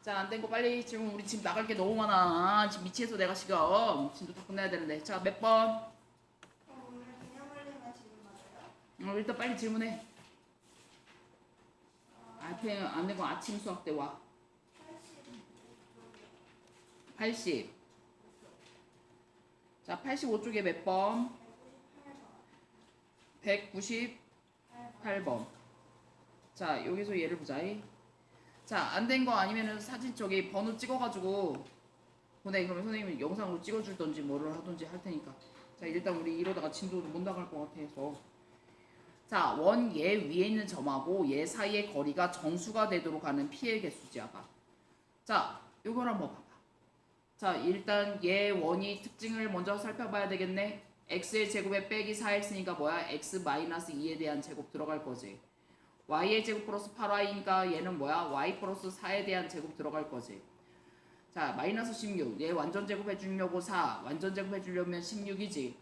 자, 안 된 거 빨리 지금 우리 집 나갈 게 너무 많아. 지금 미치겠어 내가 지금. 진도 다 끝내야 되는데. 자, 몇 번? 오늘 그냥 올리면 지금 맞아요? 일단 빨리 질문해. 앞에 안 된 거 아침 수학 때 와. 80. 자, 85쪽에 몇 번? 198번. 자, 여기서 얘를 보자. 자, 안 된 거 아니면은 사진 저기 번호 찍어가지고 보내. 그러면 선생님이 영상으로 찍어줄던지 뭐를 하던지 할 테니까. 자, 일단 우리 이러다가 진도 못 나갈 것 같아서. 자, 원 얘 위에 있는 점하고 얘 사이의 거리가 정수가 되도록 하는 피의 개수지 아까. 자, 요걸 한번 봐봐. 자, 일단 얘 원이 특징을 먼저 살펴봐야 되겠네. x의 제곱에 빼기 4x니까 뭐야? x 마이너스 2에 대한 제곱 들어갈 거지. y의 제곱 플러스 8y니까 얘는 뭐야? y 플러스 4에 대한 제곱 들어갈 거지. 자, 마이너스 16. 얘 완전 제곱 해주려고 4. 완전 제곱 해주려면 16이지.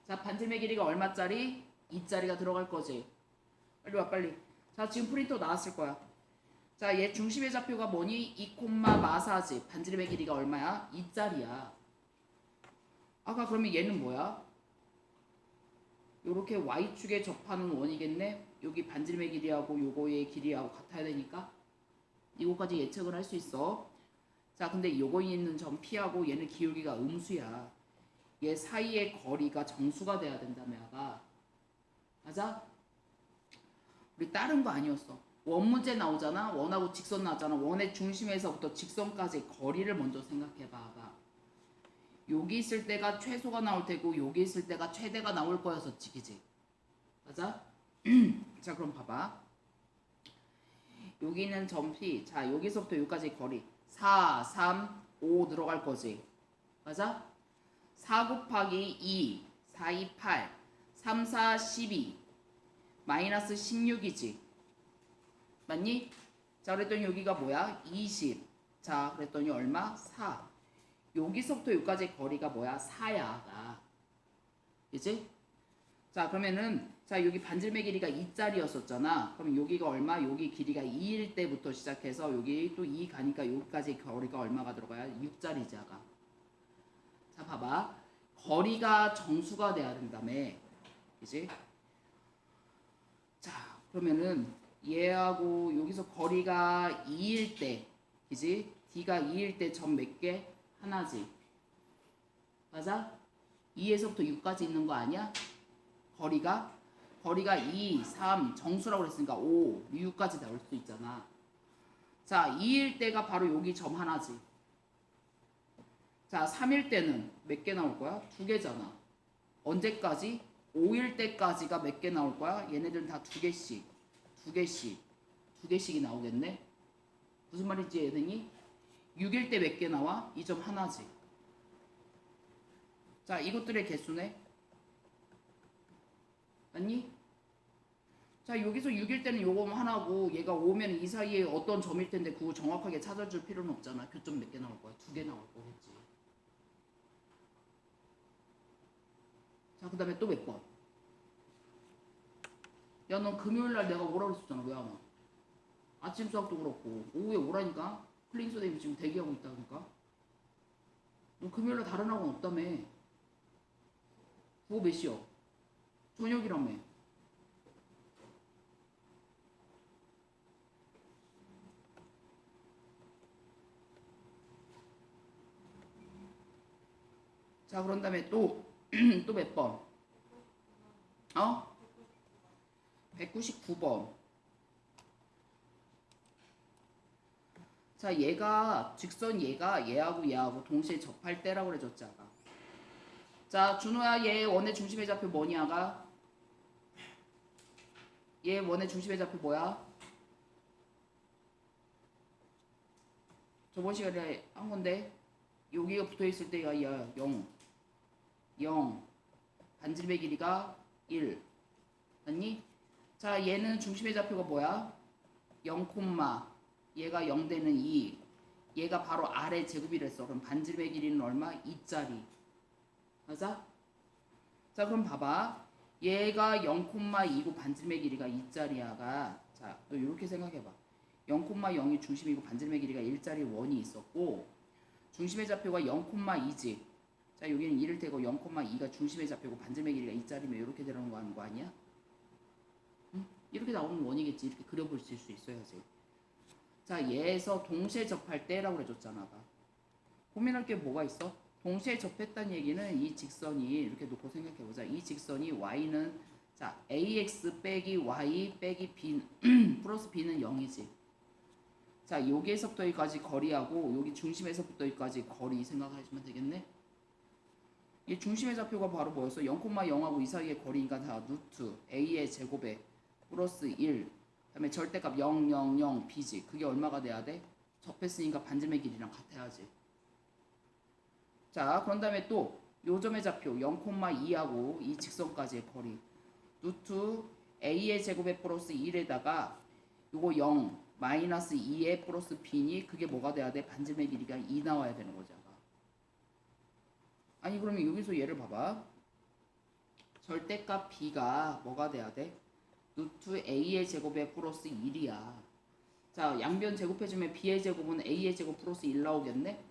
자, 반지름의 길이가 얼마짜리? 2짜리가 들어갈 거지. 빨리 와, 빨리. 자, 지금 프린터 나왔을 거야. 자, 얘 중심의 좌표가 뭐니? 2,4지. 반지름의 길이가 얼마야? 2짜리야. 아까 그러면 얘는 뭐야? 요렇게 y축에 접하는 원이겠네? 여기 반지름의 길이하고 요거의 길이하고 같아야 되니까 이거까지 예측을 할 수 있어. 자, 근데 요거에 있는 점 P하고 얘는 기울기가 음수야. 얘 사이의 거리가 정수가 돼야 된다며 아까. 맞아? 우리 다른 거 아니었어. 원 문제 나오잖아. 원하고 직선 나왔잖아. 원의 중심에서부터 직선까지 거리를 먼저 생각해봐. 아까. 여기 있을 때가 최소가 나올 테고 여기 있을 때가 최대가 나올 거였었지, 그지? 맞아? 자, 그럼 봐봐. 여기는 점 P. 자, 여기서부터 여기까지 거리 4, 3, 5 들어갈 거지. 맞아? 4 곱하기 2, 4, 2, 8, 3, 4, 12 마이너스 16이지. 맞니? 자, 그랬더니 여기가 뭐야? 20. 자, 그랬더니 얼마? 4. 여기서부터 여기까지 거리가 뭐야? 4야. 그치? 자, 그러면은 자, 여기 반지름의 길이가 2짜리였었잖아. 그럼 여기가 얼마? 여기 길이가 2일 때부터 시작해서 여기 또 2 가니까 여기까지 거리가 얼마가 들어가야? 6짜리지 아가. 자, 봐봐. 거리가 정수가 돼야 된다며. 그치? 자, 그러면은 얘하고 여기서 거리가 2일 때, 그지? D가 2일 때 점 몇 개? 하나지. 맞아? 2에서부터 6까지 있는 거 아니야? 거리가 2, 3, 정수라고 그랬으니까 5, 6까지 나올 수 있잖아. 자, 2일 때가 바로 여기 점 하나지. 자, 3일 때는 몇 개 나올 거야? 2개잖아. 언제까지? 5일 때까지가 몇 개 나올 거야? 얘네들은 다 2개씩. 2개씩이 나오겠네? 무슨 말인지 얘들이? 6일 때 몇 개 나와? 이 점 하나지. 자, 이것들의 개수네. 맞니? 자, 여기서 6일 때는 요거 하나고 얘가 5면 이 사이에 어떤 점일 텐데 그거 정확하게 찾아줄 필요는 없잖아. 교점 몇 개 나올 거야? 2개 나올 거겠지. 자, 그 다음에 또 몇 번? 야, 넌 금요일날 내가 오라 그랬었잖아. 왜 안 와? 아침 수학도 그렇고 오후에 오라니까. 플링 선생님 지금 대기하고 있다니까. 너 금요일날 다른 학원 없다며. 그거 몇 시야? 저녁이라며. 자, 그런 다음에 또 또 몇 번? 199번. 자, 얘가 직선 얘하고 얘하고 동시에 접할 때라고 그래줬지 아까. 자, 준호야, 얘 원의 중심의 좌표 뭐니 아가? 얘 원의 중심의 좌표 뭐야? 저번 시간에 한 건데 여기가 붙어있을 때가 0 반지름의 길이가 1 맞니? 자, 얘는 중심의 좌표가 뭐야? 0, 얘가 0 되는 2. 얘가 바로 아래 제곱이랬어. 그럼 반지름의 길이는 얼마? 2짜리. 맞아? 자, 그럼 봐봐. 얘가 0,2고 반지름의 길이가 2짜리야가. 자, 너 이렇게 생각해봐. 0,0이 중심이고 반지름의 길이가 1짜리 원이 있었고 중심의 좌표가 0,2지. 자 여기는 2를 테고 0,2가 중심의 좌표고 반지름의 길이가 2짜리면 이렇게 되는 거 아니야? 응? 이렇게 나오는 원이겠지. 이렇게 그려보실 수 있어야지. 자 얘에서 동시에 접할 때라고 해줬잖아. 봐. 고민할 게 뭐가 있어? 동시에 접했다는 얘기는 이 직선이 이렇게 놓고 생각해보자. 이 직선이 y는 자 ax 빼기 y 빼기 b 플러스 b는 0이지. 자 여기에서부터 여기까지 거리하고 여기 중심에서부터 여기까지 거리 생각하시면 되겠네. 이 중심의 좌표가 바로 뭐였어? 0,0하고 이 사이의 거리니까 다 루트 a의 제곱에 플러스 1 그다음에 절대값 0, 0, 0 b지. 그게 얼마가 돼야 돼? 접했으니까 반지름의 길이랑 같아야지. 자 그런 다음에 또 요점의 좌표 0,2하고 이 직선까지의 거리 루트 a의 제곱에 플러스 1에다가 요거 0 마이너스 2에 플러스 b니 그게 뭐가 돼야 돼? 반지름의 길이가 2 나와야 되는 거잖아. 아니 그러면 여기서 얘를 봐봐. 절대값 b가 뭐가 돼야 돼? 루트 a의 제곱에 플러스 1이야. 자 양변 제곱해주면 b의 제곱은 a의 제곱 플러스 1 나오겠네?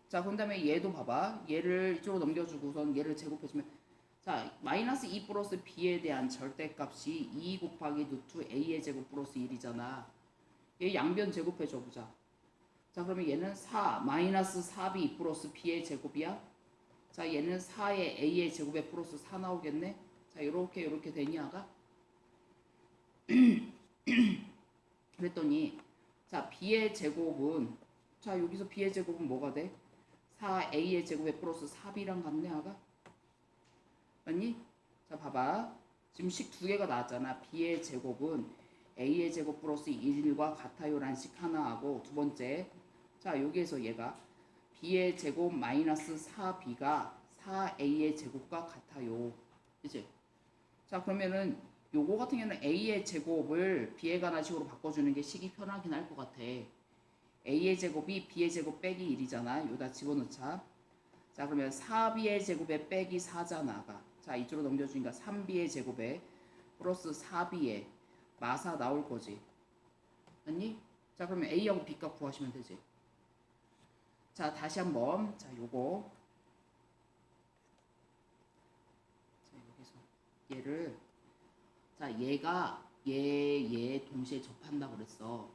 자 그런 다음에 얘도 봐봐. 얘를 이쪽으로 넘겨주고선 얘를 제곱해주면 자 마이너스 2 플러스 b에 대한 절대값이 2 곱하기 루트 a의 제곱 플러스 1이잖아. 얘 양변 제곱해줘보자. 자 그러면 얘는 4 마이너스 4b 플러스 b의 제곱이야. 자 얘는 4의 a의 제곱에 플러스 4 나오겠네. 자 요렇게 되니 아가? 그랬더니 자 b의 제곱은 자 여기서 b의 제곱은 뭐가 돼? 4a의 제곱에 플러스 4b랑 같네 아가? 맞니? 자 봐봐. 지금 식 두 개가 나왔잖아. b의 제곱은 a의 제곱 플러스 1과 같아요 라는 식 하나 하고 두 번째 자 여기에서 얘가 b의 제곱 마이너스 4b가 4a의 제곱과 같아요. 이제 자 그러면은 요거 같은 경우는 a의 제곱을 b에 관한 식으로 바꿔주는 게 식이 편하긴 할 것 같아. a의 제곱이 b의 제곱 빼기 1이잖아. 여기다 집어넣자. 자 그러면 4b의 제곱에 빼기 4잖아. 자 이쪽으로 넘겨주니까 3b의 제곱에 플러스 4b에 마사 나올 거지. 맞니? 자 그러면 a하고 b 값 구하시면 되지. 자 다시 한번 자 요거 자 여기서 얘를 자 얘가 얘 동시에 접한다고 그랬어.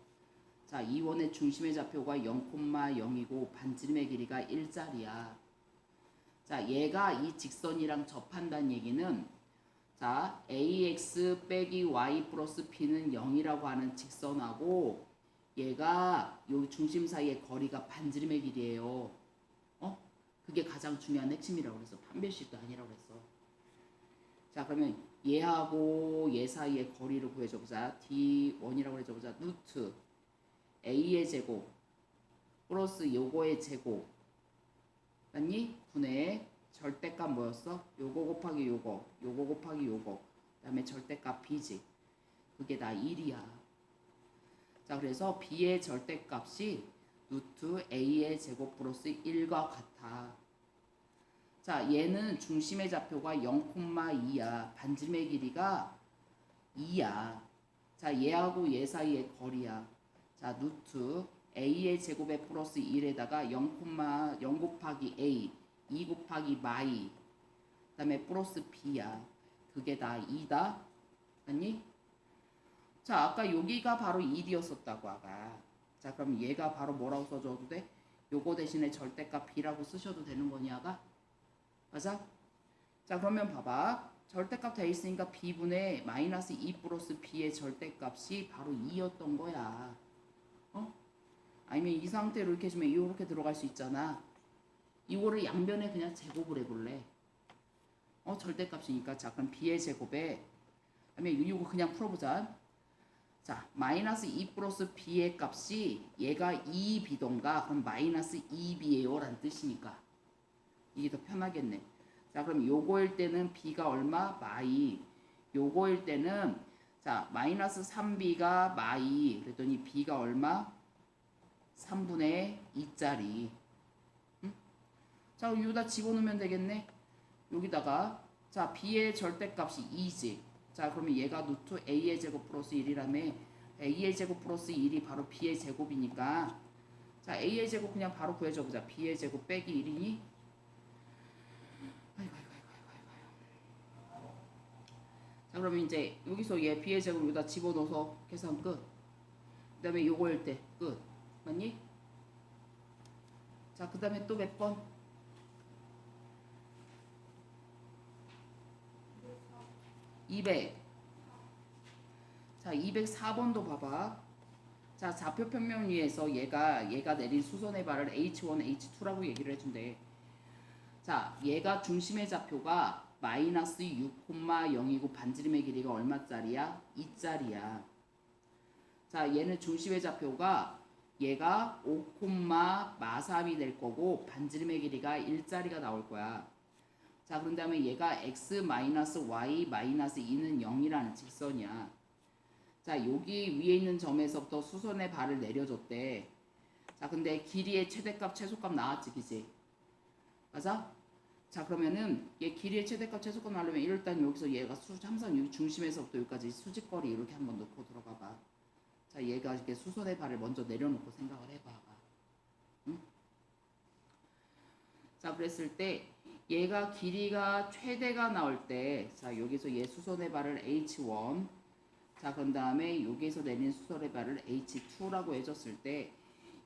자 이 원의 중심의 좌표가 0,0이고 반지름의 길이가 1짜리야. 자 얘가 이 직선이랑 접한다는 얘기는 자 ax 빼기 y 플러스 b는 0이라고 하는 직선하고 얘가 여기 중심 사이의 거리가 반지름의 길이에요. 그게 가장 중요한 핵심이라고 그랬어. 판별식도 아니라고 그랬어. 자 그러면 얘하고 얘 사이의 거리를 구해줘보자. d1이라고 해줘보자. 루트 a의 제곱 플러스 요거의 제곱 맞니? 분의 절대값 뭐였어? 요거 곱하기 요거 곱하기 요거 그 다음에 절대값 b지. 그게 다 1이야. 자 그래서 b의 절대값이 루트 a의 제곱 플러스 1과 같아. 자 얘는 중심의 좌표가 0,2야. 반지름의 길이가 2야. 자 얘하고 얘 사이의 거리야. 자 루트 a의 제곱에 플러스 1에다가 0 곱하기 a 2 곱하기 마이 그 다음에 플러스 b야. 그게 다 2다. 아니? 자 아까 여기가 바로 1이었었다고 아까. 자 그럼 얘가 바로 뭐라고 써줘도 돼? 요거 대신에 절대값 b라고 쓰셔도 되는 거냐가? 맞아? 자 그러면 봐봐. 절대값 돼 있으니까 b분의 마이너스 2 플러스 b의 절대값이 바로 2였던 거야. 아니면 이 상태로 이렇게 해주면 이렇게 들어갈 수 있잖아. 이거를 양변에 그냥 제곱을 해볼래. 절대값이니까 자 그럼 b의 제곱에 그다음에 이거 그냥 풀어보자. 자 마이너스 2 플러스 b의 값이 얘가 2b던가 그럼 마이너스 2b예요 라는 뜻이니까 이게 더 편하겠네. 자 그럼 요거일 때는 b가 얼마? 마이. 요거일 때는 자 마이너스 3b가 마이 그랬더니 b가 얼마? 3분의 2짜리. 응? 자 그럼 여기다 집어넣으면 되겠네. 여기다가 자 b의 절대값이 2지. 자 그러면 얘가 루트 a의 제곱 플러스 1이라며 a의 제곱 플러스 1이 바로 b의 제곱이니까 자 a의 제곱 그냥 바로 구해줘 보자. b의 제곱 빼기 1이니 아이고. 자 그러면 이제 여기서 얘 b의 제곱 여기다 집어넣어서 계산 끝. 그 다음에 요거일 때 끝. 맞니? 자 그 다음에 또 몇 번? 200. 자 204번도 봐봐. 자 좌표 평면 위에서 얘가 내린 수선의 발을 H1, H2라고 얘기를 해준대. 자 얘가 중심의 좌표가 마이너스 6,0이고 반지름의 길이가 얼마짜리야? 2짜리야. 자 얘는 중심의 좌표가 얘가 5,43이 될 거고 반지름의 길이가 1짜리가 나올 거야. 자 그런 다음에 얘가 x 마이너스 y 마이너스 2는 0이라는 직선이야. 자 여기 위에 있는 점에서부터 수선의 발을 내려줬대. 자 근데 길이의 최대값 최소값 나왔지 그지? 맞아? 자 그러면은 얘 길이의 최대값 최소값 나오려면 일단 여기서 얘가 항상 여기 중심에서부터 여기까지 수직거리 이렇게 한번 놓고 들어가 봐. 자 얘가 이렇게 수선의 발을 먼저 내려놓고 생각을 해봐. 응? 자 그랬을 때 얘가 길이가 최대가 나올 때 자 여기서 얘 수선의 발을 H1 자 그런 다음에 여기에서 내린 수선의 발을 H2라고 해줬을 때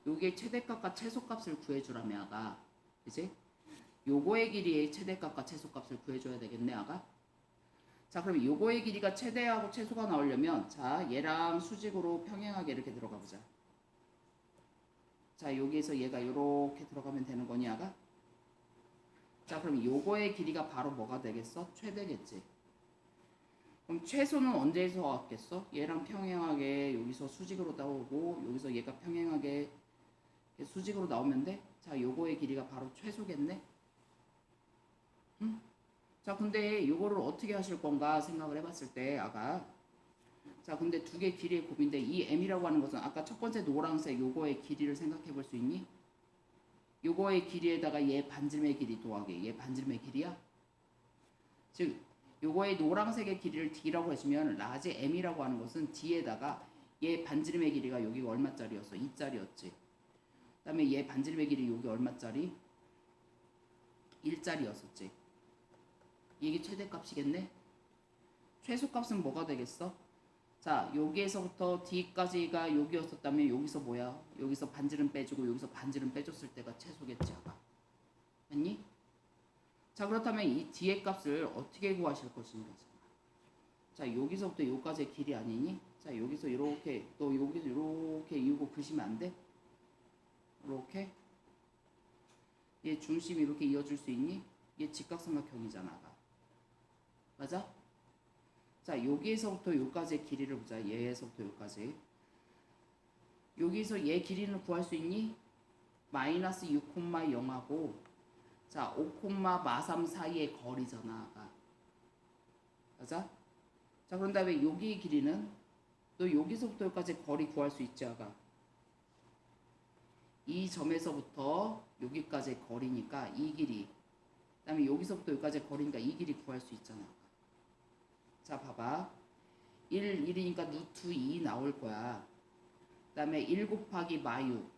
요게 최대값과 최소값을 구해주라며 아가 그치? 요거의 길이의 최대값과 최소값을 구해줘야 되겠네 아가. 자 그럼 요거의 길이가 최대하고 최소가 나오려면 자 얘랑 수직으로 평행하게 이렇게 들어가 보자. 자 여기에서 얘가 요렇게 들어가면 되는 거니 아가. 자 그럼 요거의 길이가 바로 뭐가 되겠어? 최대겠지. 그럼 최소는 언제서 왔겠어? 얘랑 평행하게 여기서 수직으로 나오고 여기서 얘가 평행하게 수직으로 나오면 돼? 자 요거의 길이가 바로 최소겠네. 응? 자 근데 요거를 어떻게 하실 건가 생각을 해봤을 때 아가 자 근데 두 개 길이의 곱인데 이 m이라고 하는 것은 아까 첫 번째 노란색 요거의 길이를 생각해 볼 수 있니? 요거의 길이에다가 얘 반지름의 길이 더하기 얘 반지름의 길이야? 즉 요거의 노란색의 길이를 d라고 해주면 라지 m이라고 하는 것은 d에다가 얘 반지름의 길이가 여기가 얼마짜리였어? 2짜리였지. 그 다음에 얘 반지름의 길이 여기 얼마짜리? 1짜리였었지. 이게 최대값이겠네? 최소값은 뭐가 되겠어? 자 여기에서부터 D까지가 여기였었다면 여기서 뭐야? 여기서 반지름 빼주고 여기서 반지름 빼줬을 때가 최소겠지 아까. 맞니? 자 그렇다면 이 D의 값을 어떻게 구하실 것인가? 자 여기서부터 여기까지의 길이 아니니? 자 여기서 이렇게 또 여기서 이렇게 이고 그시면 안 돼? 이렇게 얘 중심이 이렇게 이어줄 수 있니? 얘 직각삼각형이잖아 아까. 맞아? 자 여기에서부터 여기까지의 길이를 보자. 얘에서부터 여기까지. 여기서 얘 길이는 구할 수 있니? 마이너스 6,0하고 자 5,43 사이의 거리잖아 아까. 맞아? 자 그런 다음에 여기의 길이는 또 여기서부터 여기까지 거리 구할 수 있지 아까. 이 점에서부터 여기까지의 거리니까 이 길이 그 다음에 여기서부터 여기까지의 거리니까 이 길이 구할 수 있잖아. 자 봐봐 1이니까 루트 2 나올 거야. 그 다음에 1 곱하기 마6 그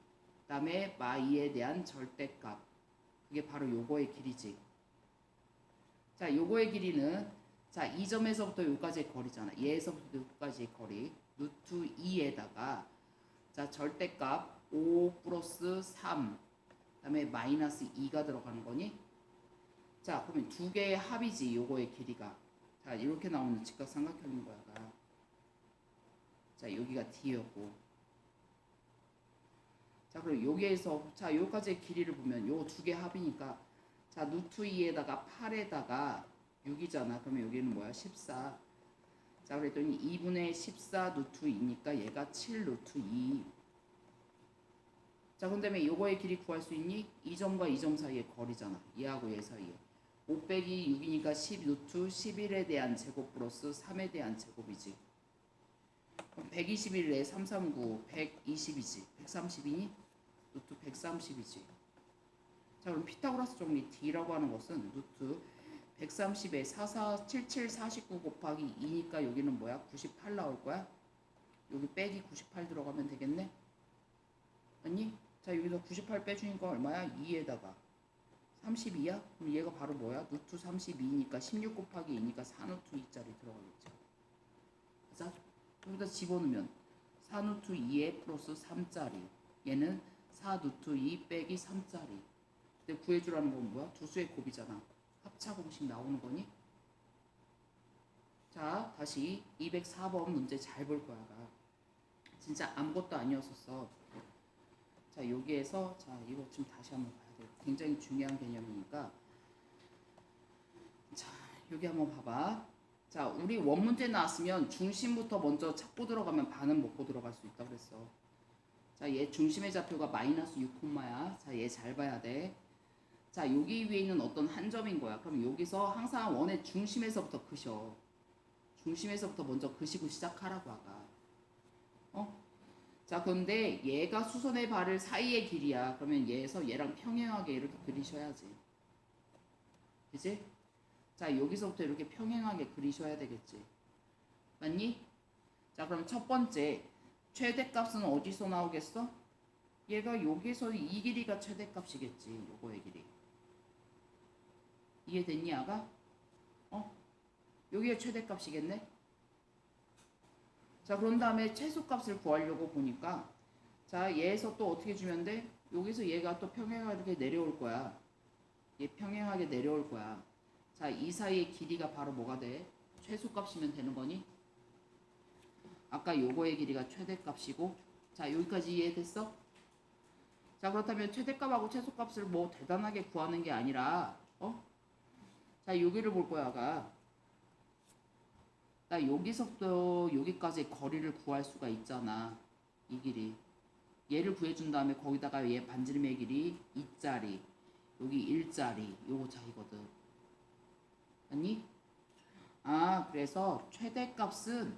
다음에 마2에 대한 절대값 그게 바로 요거의 길이지. 자 요거의 길이는 자 이 점에서부터 여기까지의 거리잖아. 얘에서부터 여기까지의 거리 루트 2에다가 자 절대값 5 플러스 3 그 다음에 마이너스 2가 들어가는 거니? 자 그러면 두 개의 합이지 요거의 길이가. 자 이렇게 나오는 직각삼각형인 거야. 자 여기가 D였고 자 그럼 여기에서 자 여기까지의 길이를 보면 요 두 개 합이니까 자 루트 2에다가 8에다가 6이잖아. 그러면 여기는 뭐야? 14. 자 그랬더니 2분의 14 루트 2니까 얘가 7 루트 2. 자 그다음에 요거의 길이 구할 수 있니? 이 점과 이 점 사이의 거리잖아. 얘하고 얘 사이에 5 빼기 6이니까 10 루트 11에 대한 제곱 플러스 3에 대한 제곱이지. 그럼 121에 339 120이지. 130이니? 루트 130이지. 자 그럼 피타고라스 정리 D라고 하는 것은 루트 130에 44 77 49 곱하기 2니까 여기는 뭐야? 98 나올 거야. 여기 빼기 98 들어가면 되겠네. 아니? 자 여기서 98 빼주니까 얼마야? 2에다가 32야? 그럼 얘가 바로 뭐야? 루트 32니까 16 곱하기 2니까 4루트 2짜리 들어가겠죠. 자 여기다 집어넣으면 4루트 2에 플러스 3짜리, 얘는 4루트 2 빼기 3짜리. 근데 구해주라는 건 뭐야? 두 수의 곱이잖아. 합차 공식 나오는 거니? 자 다시 204번 문제 잘 볼 거야. 진짜 아무것도 아니었었어. 자 여기에서 자 이거 좀 다시 한번 봐야 돼. 굉장히 중요한 개념이니까. 자 여기 한번 봐봐. 자 우리 원 문제 나왔으면 중심부터 먼저 찾고 들어가면 반은 먹고 들어갈 수 있다고 그랬어. 자 얘 중심의 좌표가 마이너스 6콤마야. 자 얘 잘 봐야 돼. 자 여기 위에 있는 어떤 한 점인 거야. 그럼 여기서 항상 원의 중심에서부터 그셔. 중심에서부터 먼저 그시고 시작하라고 아까. 자 그런데 얘가 수선의 발을 사이의 길이야. 그러면 얘에서 얘랑 평행하게 이렇게 그리셔야지. 그치? 자 여기서부터 이렇게 평행하게 그리셔야 되겠지. 맞니? 자 그럼 첫 번째 최대값은 어디서 나오겠어? 얘가 여기서 이 길이가 최대값이겠지. 요거의 길이. 이해됐니 아가? 여기가 최대값이겠네? 자 그런 다음에 최소값을 구하려고 보니까 자 얘에서 또 어떻게 주면 돼? 여기서 얘가 또 평행하게 내려올 거야. 얘 평행하게 내려올 거야. 자 이 사이의 길이가 바로 뭐가 돼? 최소값이면 되는 거니? 아까 요거의 길이가 최대값이고. 자 여기까지 이해됐어? 자 그렇다면 최대값하고 최소값을 뭐 대단하게 구하는 게 아니라 자 여기를 볼 거야 아가. 나 여기서부터 여기까지 거리를 구할 수가 있잖아. 이 길이. 얘를 구해준 다음에 거기다가 얘 반지름의 길이 2짜리, 여기 1짜리, 요거 차이거든. 아니? 아 그래서 최대값은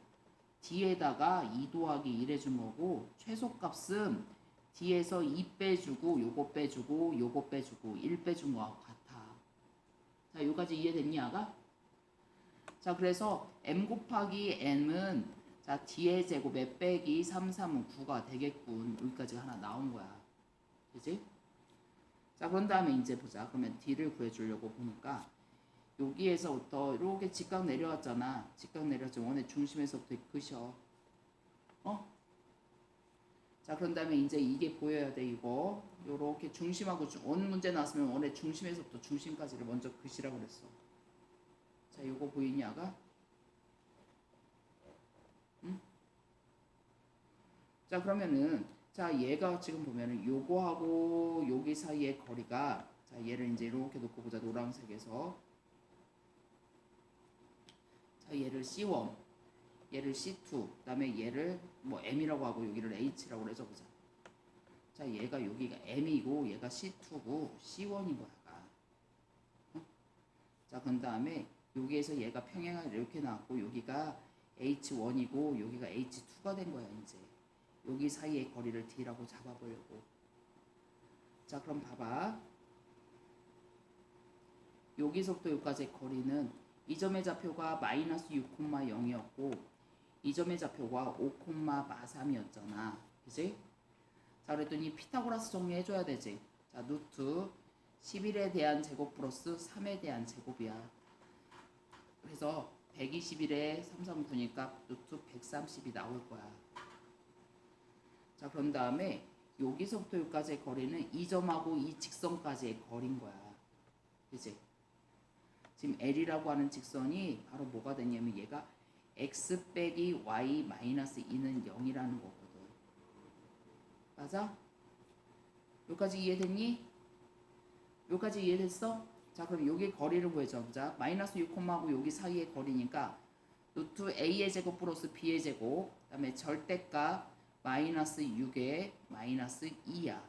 뒤에다가 2 더하기 1 해준 거고 최소값은 뒤에서 2 빼주고 요거 빼주고 요거 빼주고 1 빼준 거하고 같아. 자 여기까지 이해됐니 아가? 자 그래서 m 곱하기 n은 자 d의 제곱에 빼기 3, 3은 9가 되겠군. 여기까지 하나 나온 거야. 그지? 자 그런 다음에 이제 보자. 그러면 d를 구해주려고 보니까 여기에서부터 이렇게 직각 내려왔잖아. 직각 내려왔지. 원의 중심에서부터 그셔. 자 그런 다음에 이제 이게 보여야 돼. 이거 요렇게 중심하고 원 문제 나왔으면 원의 중심에서부터 중심까지를 먼저 그시라고 그랬어. 자, 요거 보이니 아가? 응? 자, 그러면은 자, 얘가 지금 보면은 요거하고 여기 사이의 거리가 자, 얘를 이제 이렇게 놓고 보자. 노란색에서. 자, 얘를 C1, 얘를 C2, 그다음에 얘를 뭐 M이라고 하고 여기를 H라고 해서 보자. 자, 얘가 여기가 M이고 얘가 C2고 C1인 거야. 자, 그 다음에 여기에서 얘가 평행하게 이렇게 나왔고 여기가 H1이고 여기가 H2가 된 거야. 이제 여기 사이의 거리를 D라고 잡아보려고. 자 그럼 봐봐. 여기서부터 여기까지의 거리는 이 점의 좌표가 마이너스 6,0이었고 이 점의 좌표가 5,43이었잖아. 그지? 자 그랬더니 피타고라스 정리해줘야 되지. 자 루트 11에 대한 제곱 플러스 3에 대한 제곱이야. 그래서 121에 3, 3, 9니까 루트 130이 나올 거야. 자 그런 다음에 여기서부터 여기까지의 거리는 이 점하고 이 직선까지의 거리인 거야. 그치? 지금 L이라고 하는 직선이 바로 뭐가 되냐면 얘가 x 빼기 y 마이너스 2는 0이라는 거거든. 맞아? 여기까지 이해됐니? 여기까지 이해됐어? 자 그럼 여기 거리를 구해줘. 자 마이너스 6,하고 여기 사이의 거리니까 루트 a의 제곱 플러스 b의 제곱 그 다음에 절대값 마이너스 6에 마이너스 2야.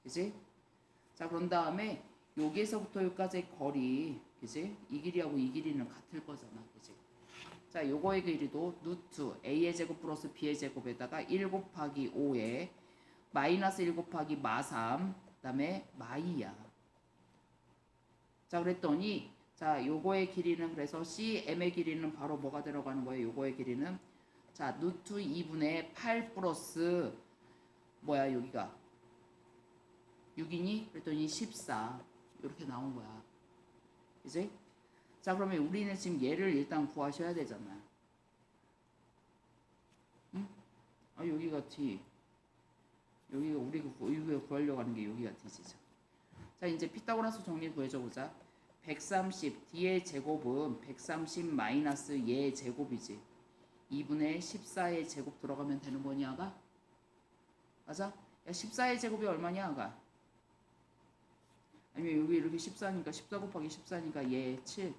그치? 자 그런 다음에 여기에서부터 여기까지의 거리 그치? 이 길이하고 이 길이는 같을 거잖아. 그치? 자 요거의 길이도 루트 a의 제곱 플러스 b의 제곱에다가 1 곱하기 5에 마이너스 1 곱하기 마3 그 다음에 마2야. 자 그랬더니 자 요거의 길이는 그래서 CM의 길이는 바로 뭐가 들어가는 거예요? 요거의 길이는 자, 루트 2분의 8 플러스 뭐야 여기가 6이니? 그랬더니 14 이렇게 나온 거야. 그지? 자, 그러면 우리는 지금 얘를 일단 구하셔야 되잖아. 응? 아, 여기가 D. 여기가 우리가 구하려고 하는 게 여기가 D지. 자, 이제 피타고라스 정리 구해줘 보자. 130 D의 제곱은 130 마이너스 얘의 제곱이지. 2분의 14의 제곱 들어가면 되는 거니 아가? 맞아? 야, 14의 제곱이 얼마냐 아가? 아니면 여기 이렇게 14니까 14 곱하기 14니까 얘 7.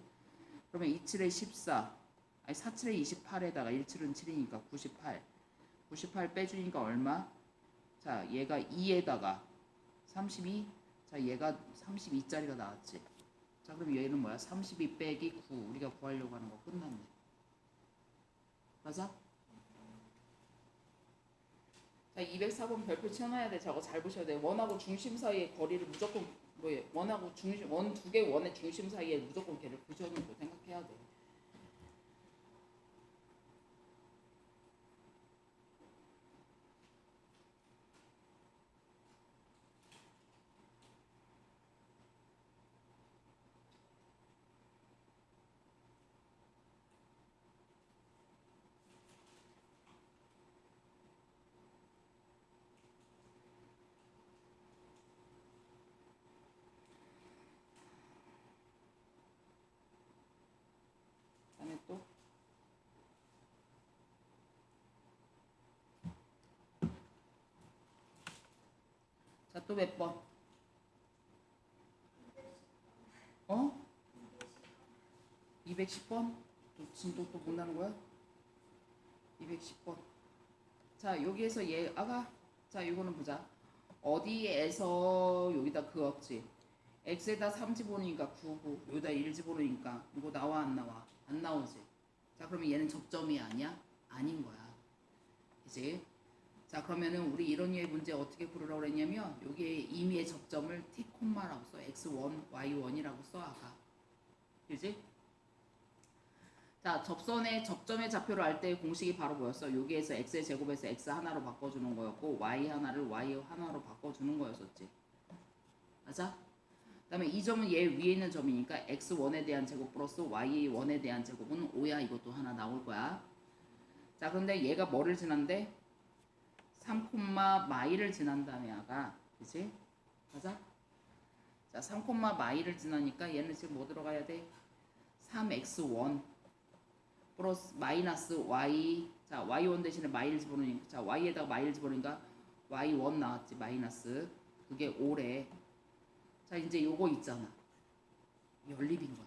그러면 27에 14 아니 47에 28에다가 17은 7이니까 98 98 빼주니까 얼마? 자, 얘가 2에다가 32. 자, 얘가 32짜리가 나왔지. 자, 그럼 얘는 뭐야? 32 빼기 9. 우리가 구하려고 하는 거 끝났네. 맞아? 자, 204번 별표 채워놔야 돼. 저거 잘 보셔야 돼. 원하고 중심 사이의 거리를 무조건 뭐예? 원하고 중심 원 두 개 원의 중심 사이에 무조건 걔를 붙여놓고 생각해야 돼. 그다음에 또 자, 또 몇 번? 어? 210번? 또 못나는 거야? 210번. 자, 여기에서 얘 아가 자, 이거는 보자. 어디에서 여기다 그었지? x에다 3 집어넣으니까 9고 여기다 1 집어넣으니까 이거 나와 안 나와? 안 나오지. 자, 그러면 얘는 접점이 아니야? 아닌 거야. 그치? 자, 그러면은 우리 이런 류의 문제 어떻게 풀으라고 그랬냐면 여기에 임의의 접점을 t, 라고 써. x1, y1이라고 써 아까. 그지? 자, 접점의 좌표를 알 때 공식이 바로 뭐였어? 여기에서 x의 제곱에서 x 하나로 바꿔주는 거였고 y 하나를 y 하나로 바꿔주는 거였었지. 맞아? 그 다음에 이 점은 얘 위에 있는 점이니까 x1에 대한 제곱 플러스 y1에 대한 제곱은 5야. 이것도 하나 나올 거야. 자, 근데 얘가 뭐를 지난대? 3, 마이를 지난다음에 아가. 그치? 맞아? 자, 3, 마이를 지나니까 얘는 지금 뭐 들어가야 돼? 3x1 플러스 마이너스 y. 자, y1 대신에 마이를 집어넣으니까 자, y에다가 마이를 집어넣으니까 y1 나왔지. 마이너스 그게 5래. 자, 이제 요거 있잖아. 연립인 거야.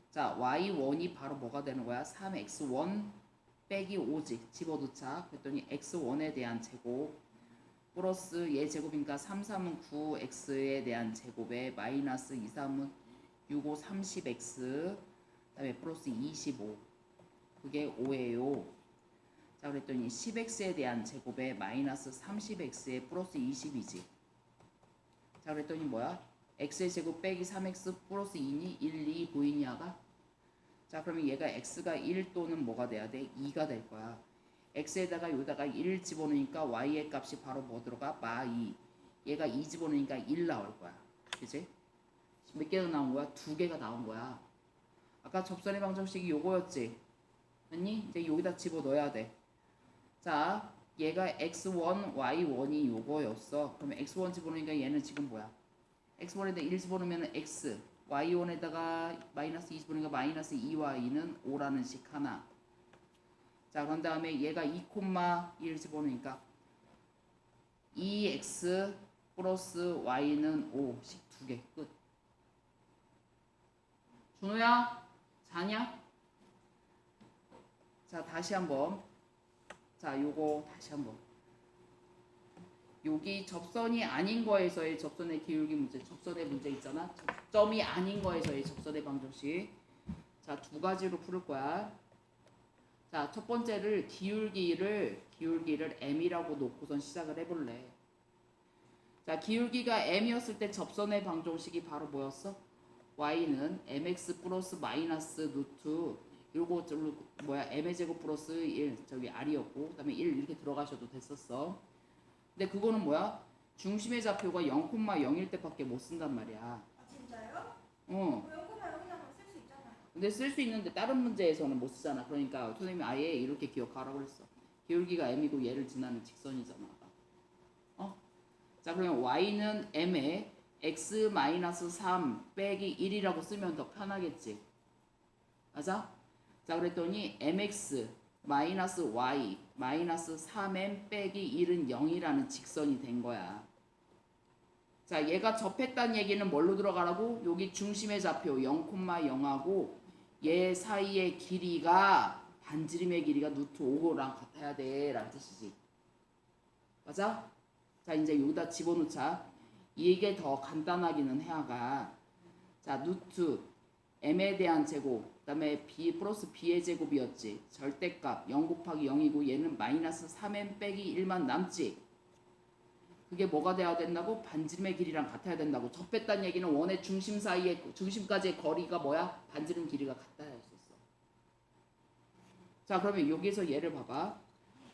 자, y1이 바로 뭐가 되는 거야? 3x1 빼기 5지. 집어넣자. 그랬더니 x1에 대한 제곱 플러스 얘 제곱이니까 3, 3은 9x에 대한 제곱에 마이너스 2, 3은 6, 5, 30x 그 다음에 플러스 25 그게 5예요. 자, 그랬더니 10x에 대한 제곱에 마이너스 30x에 플러스 20이지. 자, 그랬더니 뭐야? x의 제곱 빼기 3x 플러스 2니 1, 2 보이냐가? 자, 그러면 얘가 x가 1 또는 뭐가 돼야 돼? 2가 될 거야. x에다가 여기다가 1 집어넣으니까 y의 값이 바로 뭐 들어가? 마2. 얘가 2 집어넣으니까 1 나올 거야. 그치? 몇 개가 나온 거야? 2개가 나온 거야. 아까 접선의 방정식이 요거였지? 아니? 이제 여기다 집어넣어야 돼. 자, 얘가 x1, y1이 요거였어. 그러면 x1 집어넣으니까 얘는 지금 뭐야? x1에다 1 집어넣으면 x, y1에다가 마이너스 2 집어넣으니까 마이너스 2y는 5라는 식 하나. 자, 그런 다음에 얘가 2,1 집어넣으니까 2x 플러스 y는 5식 2개 끝. 준호야 자냐? 자, 다시 한번. 자, 요거 다시 한번. 여기 접선이 아닌 거에서의 접선의 기울기 문제, 접선의 문제 있잖아. 접점이 아닌 거에서의 접선의 방정식. 자, 두 가지로 풀을 거야. 자, 첫 번째를 기울기를 m이라고 놓고선 시작을 해볼래. 자, 기울기가 m이었을 때 접선의 방정식이 바로 뭐였어? y는 mx 플러스 마이너스 루트 요거 뭐야 m의 제곱 플러스 1 저기 r이었고 그다음에 1 이렇게 들어가셔도 됐었어. 근데 그거는 뭐야? 중심의 좌표가 0,0일 때밖에 못 쓴단 말이야. 아 진짜요? 어. 0,0이라고 쓸 수 있잖아요. 근데 쓸 수 있는데 다른 문제에서는 못 쓰잖아. 그러니까 선생님이 아예 이렇게 기억하라고 그랬어. 기울기가 m이고 얘를 지나는 직선이잖아. 어? 자 그러면 y는 m에 x-3 빼기 1이라고 쓰면 더 편하겠지. 맞아? 자 그랬더니 mx 마이너스 y 마이너스 3m 빼기 1은 0이라는 직선이 된 거야. 자 얘가 접했다는 얘기는 뭘로 들어가라고? 여기 중심의 좌표 0,0하고 얘 사이의 길이가 반지름의 길이가 루트 5랑 같아야 돼 라는 뜻이지. 맞아? 자 이제 여기다 집어넣자. 이게 더 간단하기는 해야가. 자 루트 m에 대한 제곱 그 다음에 b 플러스 b의 제곱이었지. 절대값 0 곱하기 0이고 얘는 마이너스 3m 빼기 1만 남지. 그게 뭐가 돼야 된다고? 반지름의 길이랑 같아야 된다고. 접했다는 얘기는 원의 중심 사이에 중심까지의 거리가 뭐야? 반지름 길이가 같아야 했었어. 자 그러면 여기서 얘를 봐봐.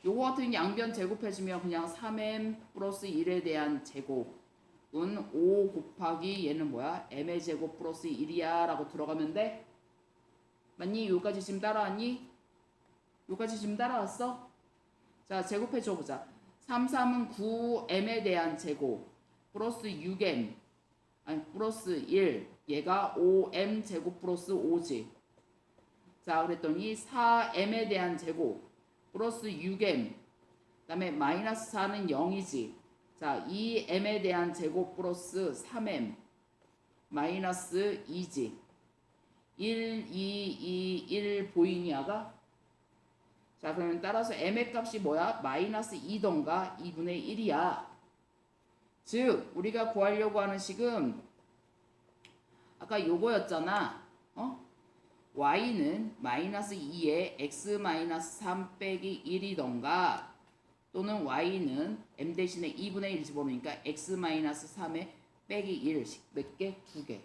요거 같은 양변 제곱해주면 그냥 3m 플러스 1에 대한 제곱은 5 곱하기 얘는 뭐야? m의 제곱 플러스 1이야 라고 들어가면 돼? 맞니? 여기까지 지금 따라왔니? 여기까지 지금 따라왔어? 자 제곱해줘 보자. 3, 3은 9m에 대한 제곱 플러스 6m 아니 플러스 1 얘가 5m 제곱 플러스 5지. 자 그랬더니 4m에 대한 제곱 플러스 6m 그 다음에 마이너스 4는 0이지. 자 2m에 대한 제곱 플러스 3m 마이너스 2지. 1, 2, 2, 1 보이니 아가? 자 그러면 따라서 m의 값이 뭐야? 마이너스 2던가 2분의 1이야. 즉 우리가 구하려고 하는 식은 아까 요거였잖아. y는 마이너스 2에 x 마이너스 3 빼기 1이던가 또는 y는 m 대신에 2분의 1 집어넣으니까 x 마이너스 3에 빼기 1 몇 개? 2개.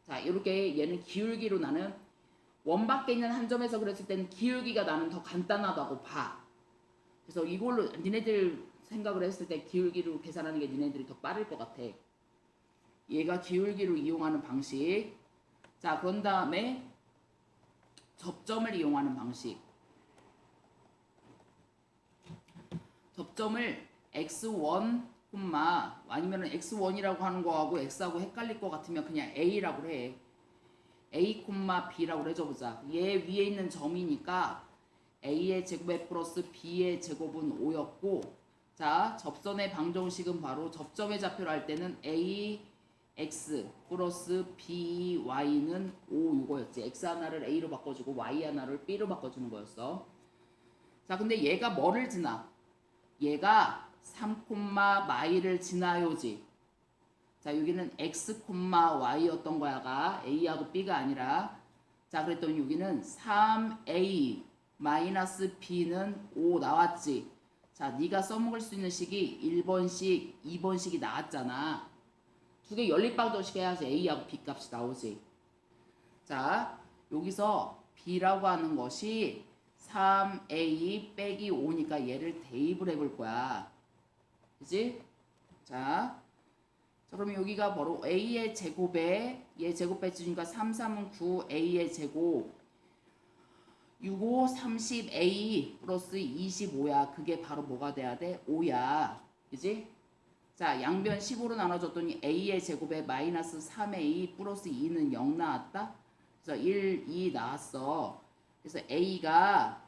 자 이렇게 얘는 기울기로 나는 원 밖에 있는 한 점에서 그랬을 때는 기울기가 나는 더 간단하다고 봐. 그래서 이걸로 니네들 생각을 했을 때 기울기로 계산하는 게 니네들이 더 빠를 것 같아. 얘가 기울기로 이용하는 방식. 자 그런 다음에 접점을 이용하는 방식. 접점을 x1, 아니면 x1이라고 하는 거하고 x하고 헷갈릴 것 같으면 그냥 a라고 해. a, b라고 해줘보자. 얘 위에 있는 점이니까 a의 제곱에 플러스 b의 제곱은 5였고 자 접선의 방정식은 바로 접점의 좌표를 할 때는 a, x 플러스 b, y는 5 이거였지. x 하나를 a로 바꿔주고 y 하나를 b로 바꿔주는 거였어. 자 근데 얘가 뭐를 지나? 얘가 3, y를 지나요지. 자 여기는 x, y였던 거야가 a하고 b가 아니라. 자 그랬더니 여기는 3a 마이너스 b는 5 나왔지. 자 네가 써먹을 수 있는 식이 1번식, 2번식이 나왔잖아. 두 개 연립방정식 해야지 a하고 b 값이 나오지. 자 여기서 b라고 하는 것이 3a 빼기 5니까 얘를 대입을 해볼 거야. 그치? 자 그러면 여기가 바로 a의 제곱에 얘 제곱 빼주니까 3, 3은 9 a의 제곱 6, 5, 30a 플러스 25야. 그게 바로 뭐가 돼야 돼? 5야. 그치? 자 양변 15로 나눠줬더니 a의 제곱에 마이너스 3a 플러스 2는 0 나왔다. 그래서 1, 2 나왔어. 그래서 a가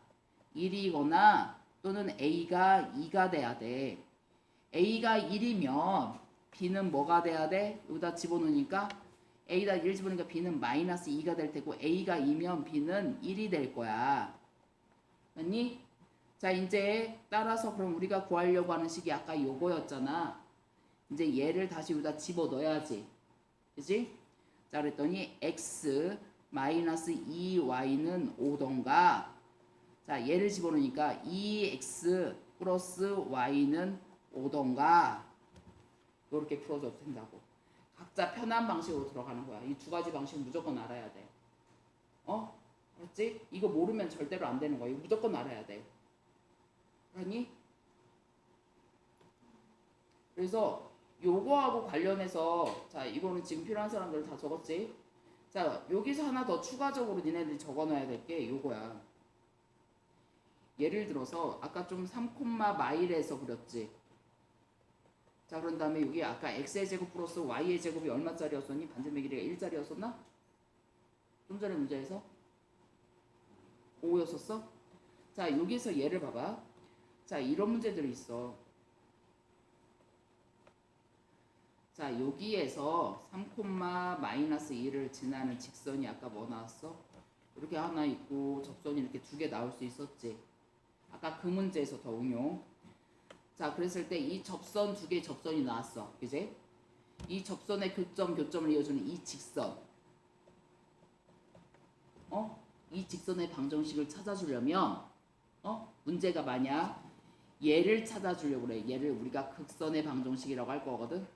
1이거나 또는 a가 2가 돼야 돼. a가 1이면 b는 뭐가 돼야 돼? 여기다 집어넣으니까 a다 1 집어넣으니까 b는 마이너스 2가 될 테고 a가 2면 b는 1이 될 거야. 맞니? 자 이제 따라서 그럼 우리가 구하려고 하는 식이 아까 요거였잖아. 이제 얘를 다시 여기다 집어넣어야지. 그치? 자 그랬더니 x 마이너스 2y는 5던가 자 얘를 집어넣으니까 2x 플러스 y는 5던가 이렇게 풀어줘도 된다고. 각자 편한 방식으로 들어가는 거야. 이 두 가지 방식 무조건 알아야 돼. 알았지? 이거 모르면 절대로 안 되는 거야. 이거 무조건 알아야 돼. 아니? 그래서 요거하고 관련해서 자 이거는 지금 필요한 사람들 다 적었지? 자 여기서 하나 더 추가적으로 니네들이 적어놔야 될 게 요거야. 예를 들어서 아까 좀 3, 마일에서 그렸지? 자 그런 다음에 여기 아까 x의 제곱 플러스 y의 제곱이 얼마짜리였었니? 반지름의 길이가 1짜리였었나? 좀 전에 문제에서 5였었어? 자 여기서 예를 봐봐. 자 이런 문제들이 있어. 자 여기에서 3, 마이너스 1을 지나는 직선이 아까 뭐 나왔어? 이렇게 하나 있고 접선이 이렇게 두 개 나올 수 있었지. 아까 그 문제에서 더 응용. 자 그랬을 때 이 접선 두 개의 접선이 나왔어. 그지? 이 접선의 교점을 이어주는 이 직선. 이 직선의 방정식을 찾아주려면 문제가 만약 얘를 찾아주려고 그래. 얘를 우리가 극선의 방정식이라고 할 거거든.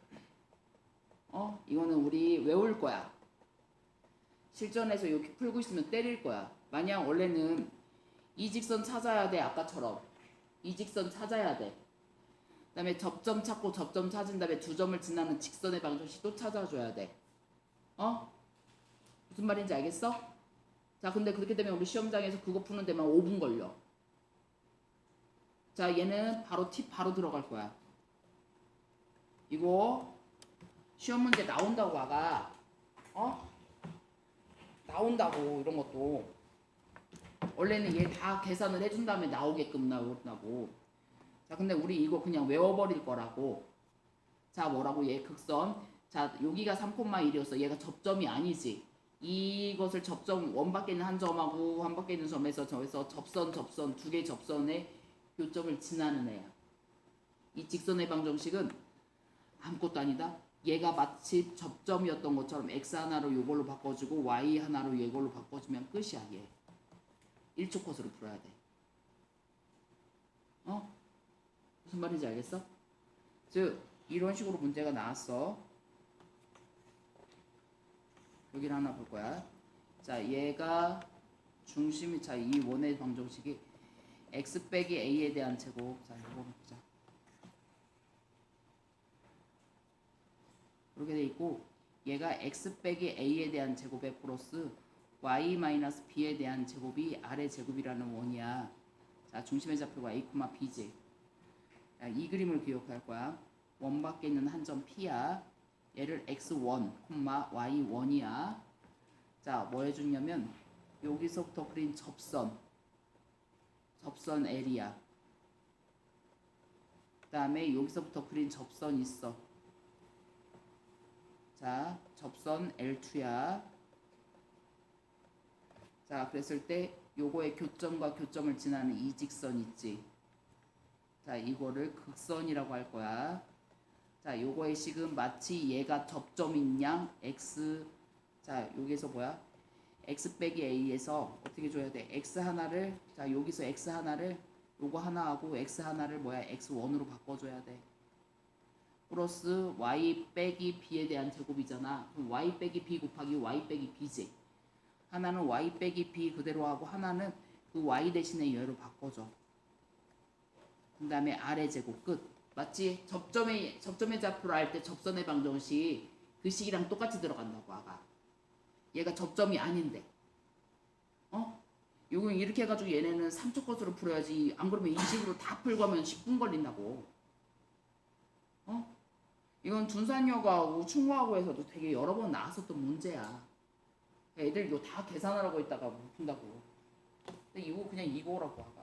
이거는 우리 외울 거야. 실전에서 이렇게 풀고 있으면 때릴 거야. 만약 원래는 이 직선 찾아야 돼. 아까처럼 이 직선 찾아야 돼. 그 다음에 접점 찾고 접점 찾은 다음에 두 점을 지나는 직선의 방정식도 찾아줘야 돼. 무슨 말인지 알겠어? 자 근데 그렇게 되면 우리 시험장에서 그거 푸는 데만 5분 걸려. 자 얘는 바로 팁 바로 들어갈 거야. 이거 시험 문제 나온다고 아가 나온다고. 이런 것도 원래는 얘 다 계산을 해준 다음에 나오게끔 나오고. 자 근데 우리 이거 그냥 외워버릴 거라고. 자 뭐라고? 얘 극선. 자 여기가 3,1이었어. 얘가 접점이 아니지. 이것을 접점 원 밖에 있는 한 점하고 한 밖에 있는 점에서 저에서 접선 두 개의 접선의 교점을 지나는 애야. 이 직선의 방정식은 아무것도 아니다. 얘가 마치 접점이었던 것처럼 x 하나로 이걸로 바꿔주고 y 하나로 이걸로 바꿔주면 끝이야. 얘 1초 컷으로 풀어야 돼. 무슨 말인지 알겠어? 즉 이런 식으로 문제가 나왔어. 여기를 하나 볼 거야. 자 얘가 중심이 자 이 원의 방정식이 x 빼기 a에 대한 제곱. 자 이거 보자. 이렇게 돼 있고 얘가 x 빼기 a에 대한 제곱에 플러스 y 마이너스 b에 대한 제곱이 r의 제곱이라는 원이야. 자 중심의 좌표가 a, b지. 자, 이 그림을 기억할 거야. 원 밖에 있는 한 점 p야. 얘를 x1, y1이야. 자 뭐 해주냐면 여기서부터 그린 접선 L이야. 그 다음에 여기서부터 그린 접선 있어. 자 접선 L2야. 자 그랬을 때 요거의 교점과 교점을 지나는 이 직선 있지. 자 이거를 극선이라고 할 거야. 자 요거의 식은 마치 얘가 접점인 양 x. 자 여기서 뭐야? x 빼기 a에서 어떻게 줘야 돼? x 하나를 자 여기서 x 하나를 요거 하나하고 x 하나를 뭐야? x1으로 바꿔줘야 돼. 플러스 y 빼기 b에 대한 제곱이잖아. 그럼 y 빼기 b 곱하기 y 빼기 b지. 하나는 y 빼기 b 그대로 하고 하나는 그 y 대신에 얘로 바꿔줘. 그 다음에 r의 제곱 끝. 맞지? 접점의 좌표를 알 때 접선의 방정식 그 식이랑 똑같이 들어간다고 아가. 얘가 접점이 아닌데. 요건 이렇게 해가지고 얘네는 3초 컷으로 풀어야지. 안 그러면 이 식으로 다 풀고 하면 10분 걸린다고. 이건 준산여고하고 충고하고에서도 되게 여러 번 나왔었던 문제야. 애들 이거 다 계산하라고 했다가 못 푼다고. 근데 이거 그냥 이거라고 아가.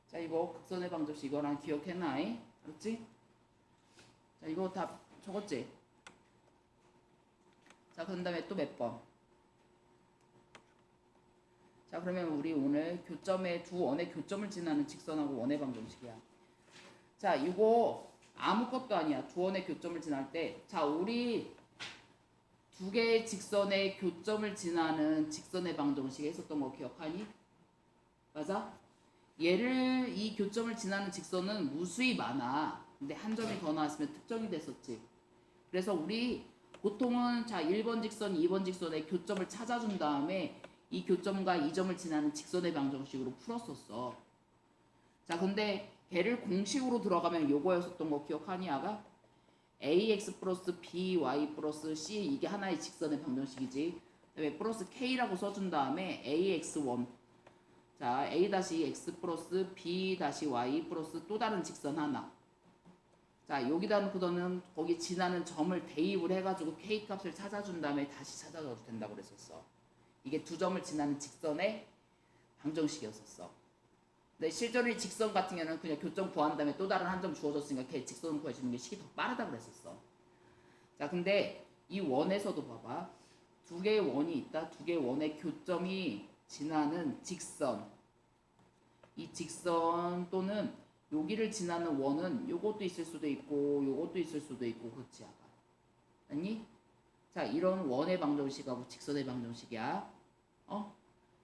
자 이거 극선의 방정식 이거랑 기억해놔. 알았지? 자 이거 다 적었지? 자 그 다음에 또 몇 번? 자 그러면 우리 오늘 교점의 두 원의 교점을 지나는 직선하고 원의 방정식이야. 자 이거 아무것도 아니야. 두 원의 교점을 지날 때 자 우리 두 개의 직선의 교점을 지나는 직선의 방정식에 있었던 거 기억하니? 맞아? 얘를 이 교점을 지나는 직선은 무수히 많아. 근데 한 점이 더 나왔으면 특정이 됐었지. 그래서 우리 보통은 자 1번 직선, 2번 직선의 교점을 찾아준 다음에 이 교점과 이 점을 지나는 직선의 방정식으로 풀었었어. 자 근데 걔를 공식으로 들어가면 요거였었던 거 기억하니 아가? ax 플러스 by 플러스 c 이게 하나의 직선의 방정식이지. 그다음에 플러스 k라고 써준 다음에 ax1 자 a-x 플러스 b-y 플러스 또 다른 직선 하나. 자 여기다 놓고서는 거기 지나는 점을 대입을 해가지고 k 값을 찾아준 다음에 다시 찾아줘도 된다고 그랬었어. 이게 두 점을 지나는 직선의 방정식이었었어. 근데 실제로 이 직선 같은 경우는 그냥 교점 구한 다음에 또 다른 한 점 주어졌으니까 걔 직선 구해주는 게 식이 더 빠르다 그랬었어. 자 근데 이 원에서도 봐봐. 두 개의 원이 있다. 두 개의 원의 교점이 지나는 직선. 이 직선 또는 여기를 지나는 원은 요것도 있을 수도 있고 요것도 있을 수도 있고 그렇지 아가. 아니? 자 이런 원의 방정식하고 직선의 방정식이야.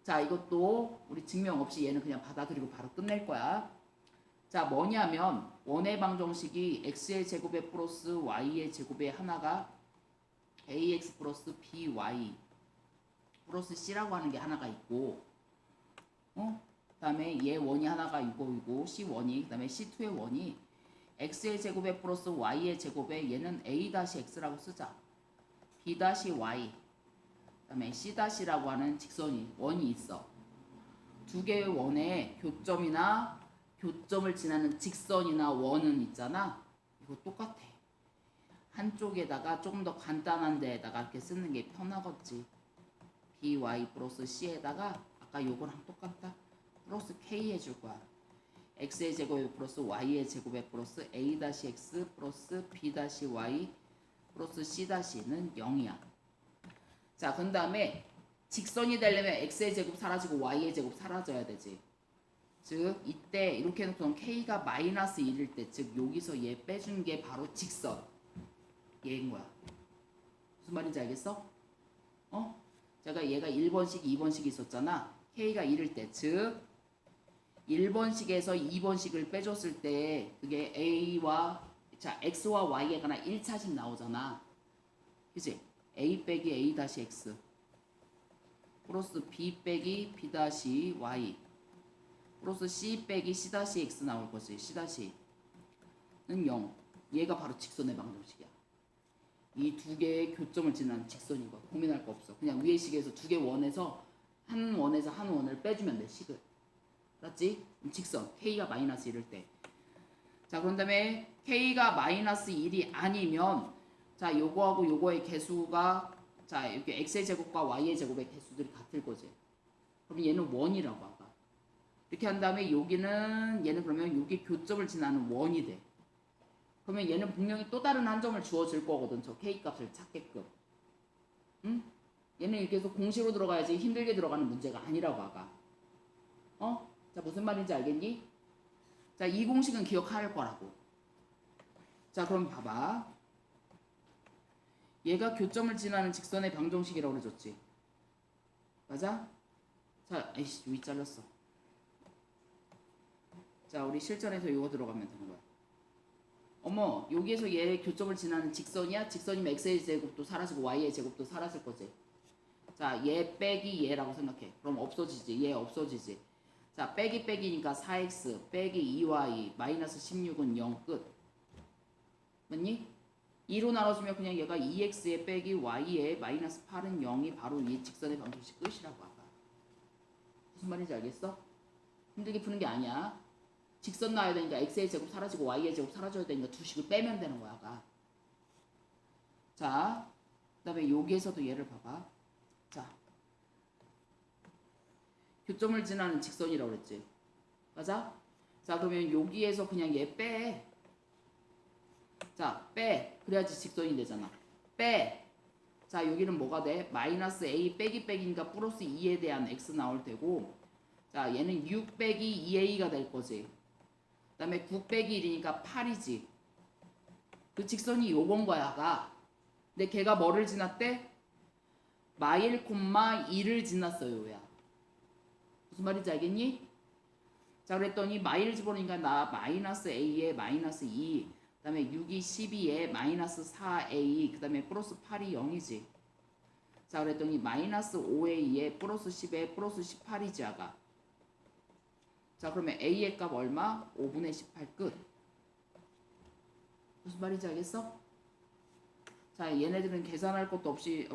자 이것도 우리 증명 없이 얘는 그냥 받아들이고 바로 끝낼 거야. 자 뭐냐면 원의 방정식이 x의 제곱에 플러스 y의 제곱에 하나가 ax 플러스 by 플러스 c라고 하는 게 하나가 있고 그다음에 얘 원이 하나가 이거이고 c1이 그다음에 c2의 원이 x의 제곱에 플러스 y의 제곱에 얘는 a-x라고 쓰자. b-y 그다음에 c-라고 하는 직선이 원이 있어. 두 개의 원의 교점이나 교점을 지나는 직선이나 원은 있잖아. 이거 똑같아. 한쪽에다가 조금 더 간단한 데에다가 이렇게 쓰는 게 편하겠지. by 플러스 c에다가 아까 요거랑 똑같다. 플러스 k 해줄 거야. x의 제곱에 플러스 y의 제곱에 플러스 a-x 플러스 b-y 플러스 c-는 0이야. 자, 그 다음에 직선이 되려면 x의 제곱 사라지고 y의 제곱 사라져야 되지. 즉 이때 이렇게 해놓고는 k가 마이너스 1일 때, 즉 여기서 얘 빼준 게 바로 직선 얘인 거야. 무슨 말인지 알겠어? 제가 얘가 1번식 2번식이 있었잖아. k가 1일 때, 즉 1번식에서 2번식을 빼줬을 때 그게 a와 자 x와 y에 관한 1차식 나오잖아. 그치? a 빼기 a 다시 x 플러스 b 빼기 b 다시 y 플러스 c 빼기 c 다시 x 나올 거지. c 다시는 0. 얘가 바로 직선의 방정식이야. 이 두 개의 교점을 지나는 직선인 거야. 고민할 거 없어. 그냥 위의 식에서 두 개 원에서 한 원을 빼주면 돼. 식을. 맞지? 직선 k가 마이너스 1일 때. 자 그런 다음에 k가 마이너스 1이 아니면 자 요거하고 요거의 개수가 자 이렇게 x의 제곱과 y의 제곱의 개수들이 같을 거지. 그럼 얘는 원이라고 아까. 이렇게 한 다음에 여기는 얘는 그러면 여기 교점을 지나는 원이 돼. 그러면 얘는 분명히 또 다른 한 점을 주어질 거거든. 저 k 값을 찾게끔. 응? 얘는 이렇게 해서 공식으로 들어가야지 힘들게 들어가는 문제가 아니라고 아까. 자 무슨 말인지 알겠니? 자 이 공식은 기억할 거라고. 자 그럼 봐봐. 얘가 교점을 지나는 직선의 방정식이라고 그래줬지. 맞아? 자 에이씨 여기 잘렸어. 자 우리 실전에서 이거 들어가면 되는 거야. 어머 여기에서 얘 교점을 지나는 직선이야? 직선이면 x의 제곱도 사라지고 y의 제곱도 사라질 거지. 자 얘 빼기 얘라고 생각해. 그럼 없어지지. 얘 없어지지. 자 빼기 빼기니까 4x 빼기 2y 마이너스 16은 0 끝. 맞니? 2로 나눠주면 그냥 얘가 2x에 빼기 y에 마이너스 8은 0이 바로 이 직선의 방정식 끝이라고 아까. 무슨 말인지 알겠어? 힘들게 푸는 게 아니야. 직선 나와야 되니까 x의 제곱 사라지고 y의 제곱 사라져야 되니까 두 식을 빼면 되는 거야 아까. 자 그 다음에 여기에서도 얘를 봐봐. 자 교점을 지나는 직선이라고 그랬지. 맞아? 자 그러면 여기에서 그냥 얘 빼. 자 빼. 그래야지 직선이 되잖아. 빼. 자 여기는 뭐가 돼? 마이너스 a 빼기 빼기니까 플러스 2에 대한 x 나올 테고 자 얘는 6 빼기 2a가 될 거지. 그 다음에 9 빼기 1이니까 8이지. 그 직선이 요건 거야 가. 근데 걔가 뭐를 지났대? 마일 콤마 2를 지났어요 야. 무슨 말인지 알겠니? 자 그랬더니 마일 집어넣으니까 나 마이너스 a에 마이너스 2 그 다음에 6이 12에 마이너스 4a 그 다음에 플러스 8이 0이지. 자 그랬더니 마이너스 5a에 플러스 10에 플러스 18이지 아가. 자 그러면 a의 값 얼마? 5분의 18 끝. 무슨 말인지 알겠어? 자 얘네들은 계산할 것도 없이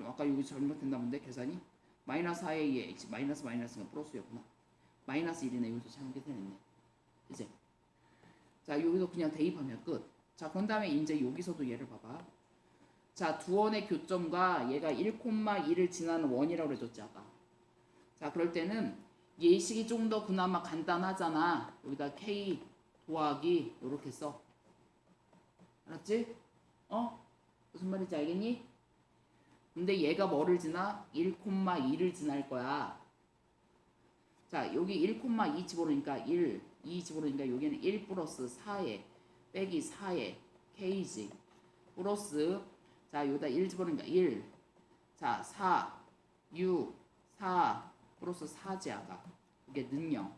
아까 여기 잘못됐나 본데 계산이 마이너스 4a에 x 마이너스 마이너스가 플러스였구나. 마이너스 1이네. 여기서 잘못 계산했네. 이제 자 여기서 그냥 대입하면 끝. 자 그런 다음에 이제 여기서도 얘를 봐봐. 자 두 원의 교점과 얘가 1,2를 지나는 원이라고 그랬었지 아까. 자 그럴 때는 예식이 좀 더 그나마 간단하잖아. 여기다 k 더하기 이렇게 써. 알았지? 무슨 말인지 알겠니? 근데 얘가 뭐를 지나? 1,2를 지날 거야. 자 여기 1,2 집어넣으니까 1, 2 집어넣으니까 여기는 1 플러스 4에 빼기 4에 k지. 플러스 자 여기다 1 집어넣으니까 1. 자 4, 6, 4 플러스 4지 아가. 이게 능력.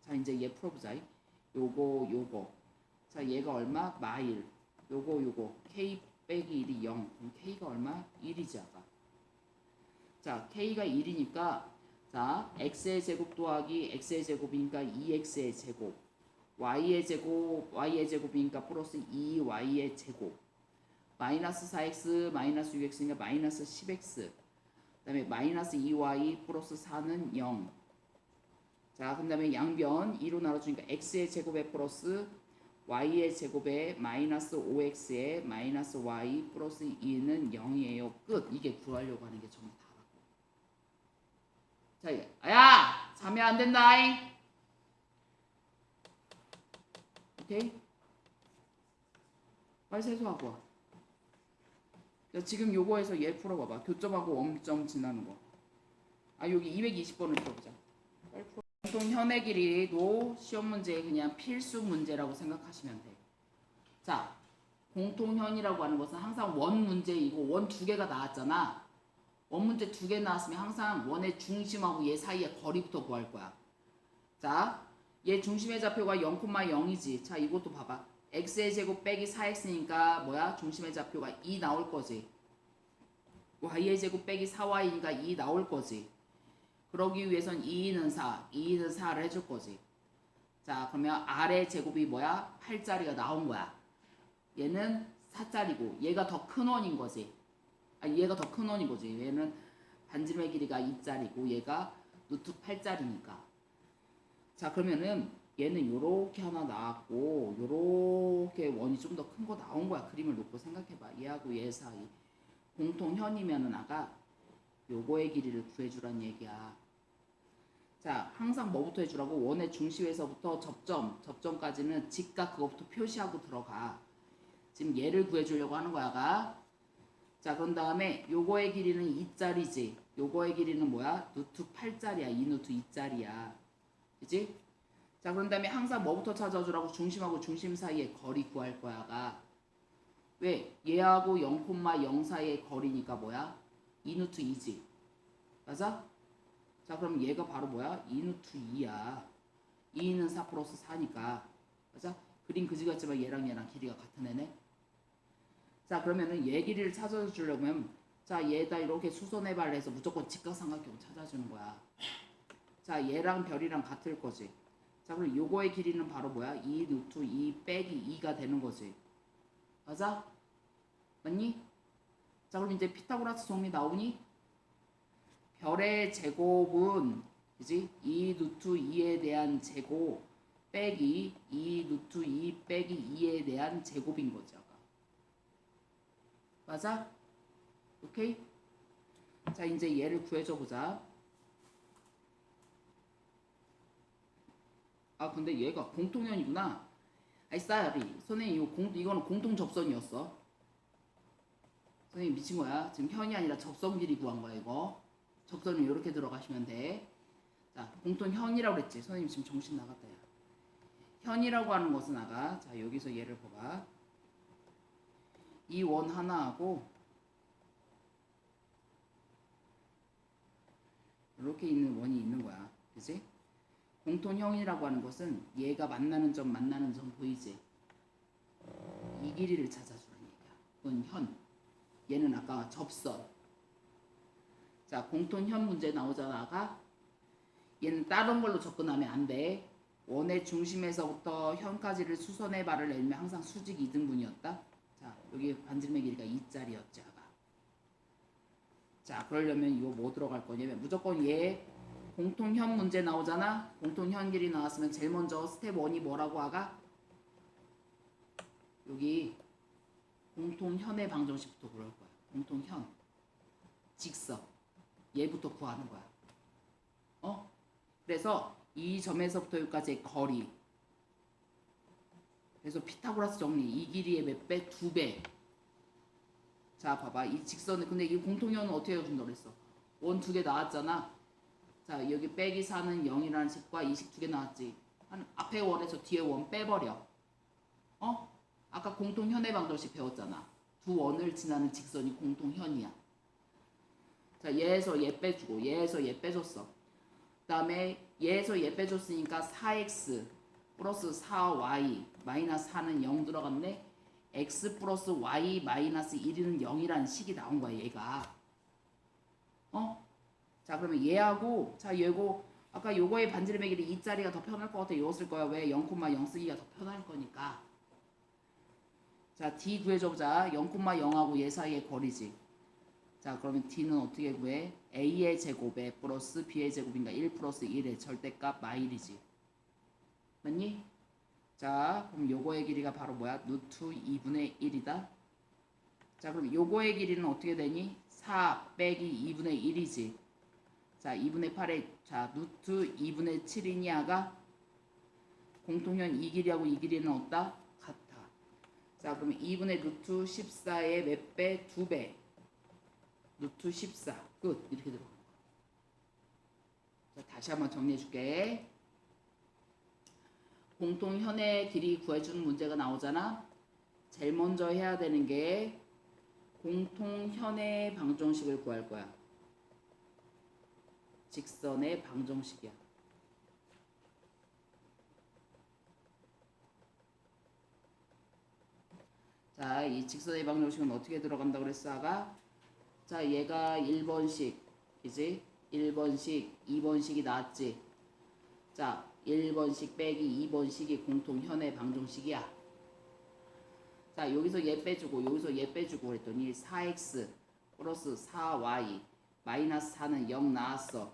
자 이제 얘 풀어보자. 요거. 자 얘가 얼마? 마일. 요거 k 빼기 1이 0. 그럼 k가 얼마? 1이지 아가. 자 k가 1이니까 자 x의 제곱 더하기 x의 제곱이니까 2x의 제곱. y의 제곱이니까 플러스 2y의 제곱. 마이너스 4x 마이너스 6x니까 마이너스 10x. 그 다음에 마이너스 2y 플러스 4는 0. 자 그 다음에 양변 2로 나눠주니까 x의 제곱에 플러스 y의 제곱에 마이너스 5x에 마이너스 y 플러스 2는 0이에요. 끝. 이게 구하려고 하는 게 전부 다라고. 자, 야! 자매 안 된다잉. 오케이? 빨리 세수하고 와. 자, 지금 요거에서 얘 풀어봐봐. 교점하고 원점 지나는 거. 아 여기 220번을 풀어보자. 빨리 풀어. 공통 현의 길이도 시험 문제에 그냥 필수 문제라고 생각하시면 돼. 자, 공통현이라고 하는 것은 항상 원 문제이고 원 두 개가 나왔잖아. 원 문제 두 개 나왔으면 항상 원의 중심하고 얘 사이의 거리부터 구할 거야. 자, 얘 중심의 좌표가 0,0이지. 자, 이것도 봐봐. x의 제곱 빼기 4x니까 뭐야? 중심의 좌표가 2 나올 거지. y의 제곱 빼기 4y니까 2 나올 거지. 그러기 위해선 2는 4, 2는 4를 해줄 거지. 자 그러면 r의 제곱이 뭐야? 8짜리가 나온 거야. 얘는 4짜리고 얘가 더 큰 원인 거지. 얘가 더 큰 원인 거지. 얘는 반지름의 길이가 2짜리고 얘가 루트 8짜리니까. 자 그러면은 얘는 요렇게 하나 나왔고 요렇게 원이 좀 더 큰 거 나온 거야. 그림을 놓고 생각해봐. 얘하고 얘 사이 공통현이면은 아까 요거의 길이를 구해주란 얘기야. 자 항상 뭐부터 해주라고? 원의 중심에서부터 접점까지는 직각 그거부터 표시하고 들어가. 지금 얘를 구해주려고 하는 거야가. 자 그런 다음에 요거의 길이는 2짜리지. 요거의 길이는 뭐야? 루트 8짜리야. 2루트 2짜리야. 그치? 자 그런 다음에 항상 뭐부터 찾아주라고? 중심하고 중심 사이의 거리 구할 거야가. 왜? 얘하고 0,0 사이의 거리니까 뭐야? 2루트 2지. 맞아? 자 그럼 얘가 바로 뭐야? 2루트 2야. 2는 4 플러스 4니까. 맞아? 그림 그지 같지만 얘랑 길이가 같은 애네. 자 그러면은 얘 길이를 찾아주려면 자 얘다 이렇게 수선해발을 해서 무조건 직각삼각형 찾아주는 거야. 자 얘랑 별이랑 같을 거지. 자 그럼 요거의 길이는 바로 뭐야? 2루트 2 빼기 2가 되는 거지. 맞아? 맞니? 자 그럼 이제 피타고라스 정리 나오니? 별의 제곱은 그지? 2루트 2에 대한 제곱 빼기 2루트 2 빼기 2에 대한 제곱인 거지 아까. 맞아? 오케이? 자 이제 얘를 구해줘 보자. 아 근데 얘가 공통현이구나. 아이 싸리 선생님 이거는 공통 접선이었어. 선생님 미친 거야. 지금 현이 아니라 접선 길이 구한 거야 이거. 접선은 이렇게 들어가시면 돼. 자 공통현이라고 그랬지. 선생님 지금 정신 나갔다 야. 현이라고 하는 것은 아가. 자 여기서 얘를 봐봐. 이 원 하나하고 이렇게 있는 원이 있는 거야. 그치? 공통형이라고 하는 것은 얘가 만나는 점 보이지? 이 길이를 찾아주는 얘기야. 그건 현. 얘는 아까 접선. 자, 공통현 문제 나오잖아. 얘는 다른 걸로 접근하면 안 돼. 원의 중심에서부터 현까지를 수선의 발을 내면 항상 수직 이등분이었다. 자, 여기 반지름의 길이가 2짜리였지 아까. 자, 그러려면 이거 뭐 들어갈 거냐면 무조건 얘 공통현 문제 나오잖아. 공통현 길이 나왔으면 제일 먼저 스텝 1이 뭐라고 아가? 여기 공통현의 방정식부터 그럴 거야. 공통현 직선 얘부터 구하는 거야. 그래서 이 점에서부터 여기까지의 거리. 그래서 피타고라스 정리. 이 길이의 몇 배? 2배. 자, 봐봐. 이 직선은 근데 이 공통현은 어떻게 해준다고 그랬어? 원 2개 나왔잖아. 자, 여기 빼기 4는 0이라는 식과 이 식 2개 나왔지. 앞에 원에서 뒤에 원 빼버려. 아까 공통현의 방정식 배웠잖아. 두 원을 지나는 직선이 공통현이야. 자, 얘에서 얘 빼주고 얘에서 얘 빼줬어. 그 다음에 얘에서 얘 빼줬으니까 4x 플러스 4y 마이너스 4는 0 들어갔네. x 플러스 y 마이너스 1은 0이라는 식이 나온 거야 얘가. 자, 그러면 얘하고 자 얘고 아까 요거의 반지름의 길이 2짜리가 더 편할 것 같아. 요거 쓸 거야. 왜? 0,0 쓰기가 더 편할 거니까. 자, d 구해줘보자. 0,0하고 얘 사이의 거리지. 자, 그러면 d는 어떻게 구해? a의 제곱에 플러스 b의 제곱인가 1 플러스 1의 절대값 마일이지. 맞니? 자, 그럼 요거의 길이가 바로 뭐야? 루트 2분의 1이다. 자, 그럼 요거의 길이는 어떻게 되니? 4 빼기 2분의 1이지. 자, 2분의 8에 자 루트 2분의 7이니 아가 공통현 이 길이하고 이 길이는 어따? 같아. 자, 그러면 2분의 루트 14의 몇 배? 2배. 루트 14. 끝. 이렇게 들어가. 자, 다시 한번 정리해 줄게. 공통현의 길이 구해주는 문제가 나오잖아. 제일 먼저 해야 되는 게 공통현의 방정식을 구할 거야. 직선의 방정식이야. 자, 이 직선의 방정식은 어떻게 들어간다고 그랬어 아가? 자, 얘가 1번식 이지? 1번식 2번식이 나왔지. 자, 1번식 빼기 2번식이 공통현의 방정식이야. 자, 여기서 얘 빼주고 여기서 얘 빼주고 그랬더니 4x 플러스 4y 마이너스 4는 0 나왔어.